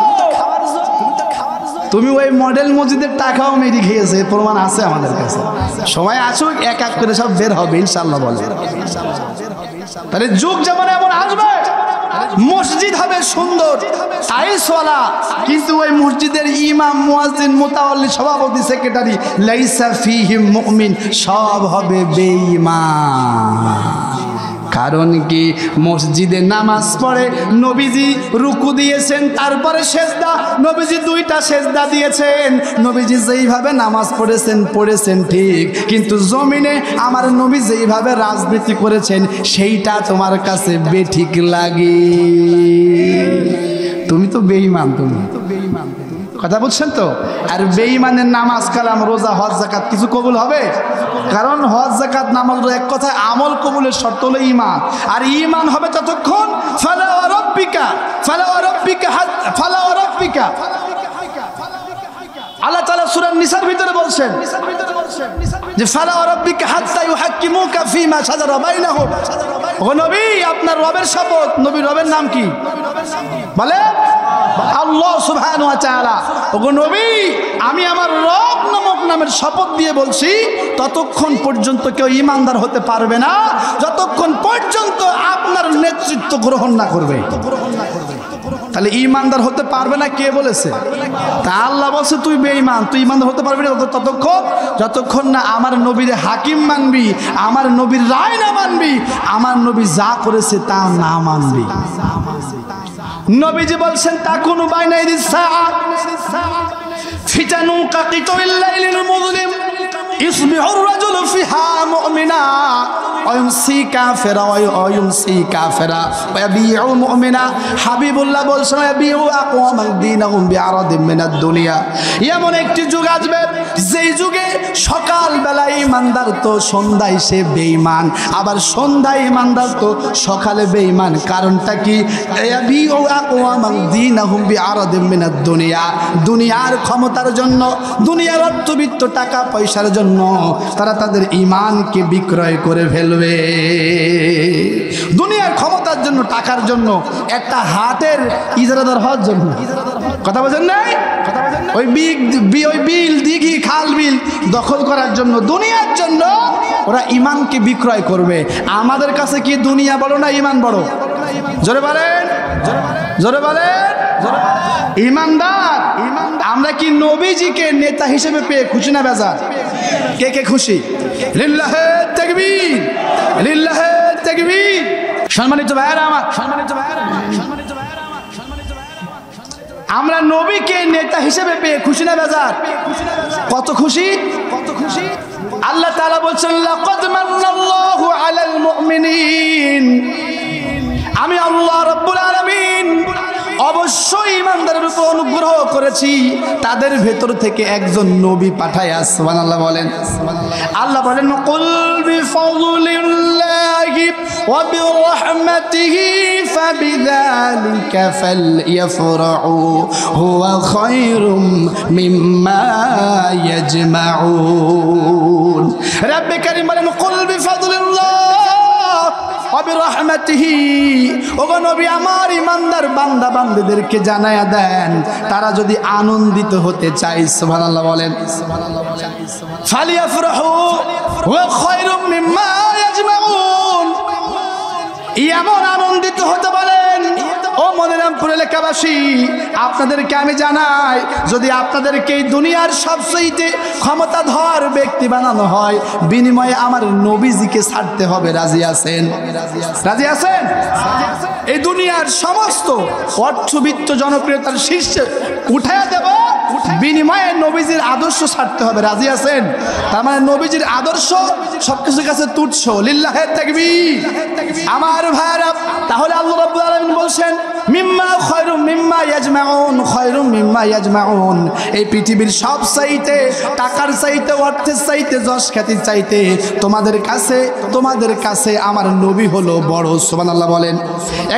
S1: তুমি ওই মডেল মসজিদের টাকাও মেরে খেয়েছে, প্রমাণ আছে আমাদের কাছে। সময় আসুক, এক এক করে সব বের হবে ইনশাআল্লাহ। বলে তাহলে যুগ যেমন এমন আসবে, মসজিদ হবে সুন্দর টাইলসওয়ালা, কিন্তু ওই মসজিদের ইমাম, মুয়াজ্জিন, মুতাওয়াল্লি, সভাপতি, সেক্রেটারি লাইসা ফিহিম মুমিন, সব হবে বেঈমান। কারণ কি? মসজিদে নামাজ পড়ে নবীজি রুকু দিয়েছেন, তারপরে সেজদা, নবীজি দুইটা সেজদা দিয়েছেন। নবীজি যেইভাবে নামাজ পড়েছেন ঠিক, কিন্তু জমিনে আমার নবী যেইভাবে রাজনীতি করেছেন সেইটা তোমার কাছে বেঠিক লাগে। তুমি তো বেঈমান, তুমি তো বেঈমান। কথা বলছেন তো? আর বেঈমানের নামাজ, কালাম, রোজা, হজ, যাকাত কিছু কবুল হবে? কারণ হজ, যাকাত, নামাজ এক কথায় আমল কবুলের শর্ত হলো ঈমান। আর ঈমান হবে ততক্ষণ ফালা ওয়া রাব্বিকা, ফালা ওয়া রাব্বিকা, ফালা ওয়া রাব্বিকা। আল্লাহ তাআলা সূরা নিসার ভিতরে বলছেন যে ফালা ওয়া রাব্বিকা হাত্তা ইউহাক্কিমুকা ফীমা শাজারা বাইনাহুম। ও নবী, আপনার রবের শপথ। নবী রবের নাম কি? বলে আল্লাহ সুবহানাহু ওয়া তাআলা। ওগো নবী, আমি আমার রব নামক নামের শপথ দিয়ে বলছি, ততক্ষণ পর্যন্ত কেউ ঈমানদার হতে পারবে না যতক্ষণ পর্যন্ত আপনার নেতৃত্ব গ্রহণ না করবে। তাহলে ঈমানদার হতে পারবে না কে বলেছে? তা আল্লাহ বলছে তুই বেঈমান, তুই ঈমানদার হতে পারবি না ততক্ষণ যতক্ষণ না আমার নবীর হাকিম মানবি, আমার নবীর রায় না মানবি, আমার নবী যা করেছে তা না মানবি। নবীজি বলছেন তাকুনু বাইনা ইয়াদিস সাআ ফিতানু কাকিতুল লাইলিল মুযলিম ইসবিহুর রাজুলু ফিহা মুমিনা ওয়ায়ুমসি কাফিরা ওয়ায়ুমসি কাফিরা ওয়াবিউ মুমিনা। হাবিবুল্লাহ বলছেন ওয়াবিউ আকওয়ামান দীনাহুম বিআরাদিম মিনাদ দুনিয়া। এমন একটি যুগ আসবে যেই যুগে সকাল বেলা ঈমানদার তো সন্ধ্যায় সে বেঈমান, আবার সন্ধ্যায় ঈমানদার তো সকালে বেঈমান। কারণটা কি? ওয়াবিউ আকওয়ামান দীনাহুম বিআরাদিম মিনাদ দুনিয়া। দুনিয়ার ক্ষমতার জন্য, দুনিয়ার অর্থবিত্ত টাকা পয়সার জন্য তারা তাদের ঈমানকে বিক্রয় করে ফেলবে। দুনিয়ার ক্ষমতার জন্য, টাকার জন্য, একটা হাটের ইজারাদার হওয়ার জন্য। কথা বলেন নাই? ওই বিল, দিঘি, খাল, বিল দখল করার জন্য, দুনিয়ার জন্য ওরা ঈমানকে বিক্রয় করবে। আমাদের কাছে কি দুনিয়া বড় না ঈমান বড়? জোরে বলেন, জোরে বলেন। ঈমানদার আমরা কি নবীজিকে নেতা হিসেবে পেয়ে খুশি না বেজার? কে কে খুশি? লিল্লাহে তাকবীর, লিল্লাহে তাকবীর। সম্মানিত ভাইরা আমার, সম্মানিত ভাইরা আমার, সম্মানিত ভাইরা আমার, সম্মানিত ভাইরা আমার, আমরা নবীকে নেতা হিসেবে পেয়ে খুশি না বেজার? কত খুশি, কত খুশি। আল্লাহ তাআলা বলছেন লাকাদ মান্নাল্লাহু আলাল মুমিনিন। আমি আল্লাহ রাব্বুল আলামিন অবশ্যই ঈমানদারের উপর অনুগ্রহ করেছি, তাদের ভেতর থেকে একজন নবী পাঠায়া। সুবহানাল্লাহ বলেন। আল্লাহ বলেন কুল বিফাযলিল্লাহি ওয়া বিরহমাতিহি ফাবিযালিকা ফালইফরাহু হুয়া খায়রুম মিম্মা ইয়াজমাউন। রব্বে কারীম বলেন কুল বিফাযলিল্লাহ ওগো নবী আমার ঈমানদার বান্দা বান্দীদেরকে জানায়া দেন, তারা যদি আনন্দিত হতে চায়, সুবহানাল্লাহ বলেন, ফালিয়াফরাহু ওয়া খায়রুম মিম্মা ইয়াজমাউন। এমন আনন্দিত হতে বলেন। ও মনিরামপুর এলাকাবাসী, আপনাদেরকে আমি জানাই, যদি আপনাদেরকে এই দুনিয়ার সবচেয়ে ক্ষমতাধর ব্যক্তি বানানো হয়, বিনিময়ে আমার নবীজিকে ছাড়তে হবে। রাজি আছেন? রাজি আছেন? এই দুনিয়ার সমস্ত অর্থবিত্ত জনপ্রিয়তার শীর্ষে উঠাইয়া দেব, বিনিময়ে নবীজির আদর্শ ছাড়তে হবে। রাজি আছেন? তার মানে নবীজির আদর্শ সবকিছুর কাছে তুচ্ছ। লিল্লাহে তাকবীর। আমার ভাইরা, তাহলে আল্লাহ রাব্বুল আলামিন বলছেন মিম্মা খায়রুম মিম্মা ইয়াজমাউন, খায়রুম মিম্মা ইয়াজমাউন। এই পৃথিবীর সব চাইতে, টাকার চাইতে, অর্থের চাইতে, যশ খ্যাতির চাইতে তোমাদের কাছে আমার নবী হলো বড়। সুবহানাল্লাহ বলেন।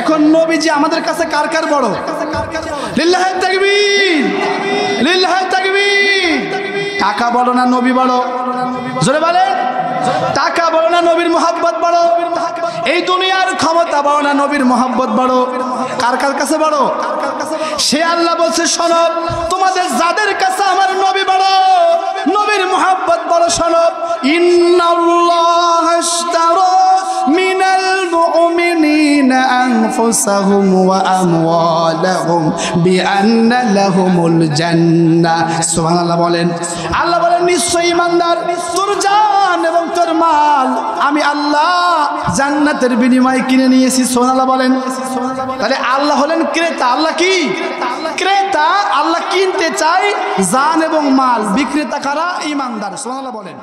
S1: এখন নবীজি আমাদের কাছে কার কার বড়? লিল্লাহে তাকবীর, লিল্লাহে তাকবীর। টাকা বড় না নবী বড়? জোরে বলেন। টাকা বড় না নবীর মহব্বত বড়? এই দুনিয়ার ক্ষমতা বড় না নবীর মহব্বত বড়? কার কার কাছে বড়? সে আল্লাহ বলছে শোনো, তোমাদের যাদের কাছে আমার নবী বড়, নবীর মহব্বত বড়, শোনো, ইন্নাল্লাহা ইশতারা মিনাল মুমিনিনা আনফুসাহুম ওয়া আমওয়ালাহুম বিআন্না লাহুমুল জান্নাহ। সুবহানাল্লাহ বলেন। আল্লাহ বলেন নিশ্চয়ই ঈমানদার, তোর জান এবং তোর মাল আমি আল্লাহ জান্নাতের বিনিময়ে কিনে নিয়েছি। সুবহানাল্লাহ বলেন। তাহলে আল্লাহ হলেন ক্রেতা। আল্লাহ কি ক্রেতা? আল্লাহ কিনতে চাই জান এবং মাল। বিক্রেতা কারা? ঈমানদার। সুবহানাল্লাহ বলেন।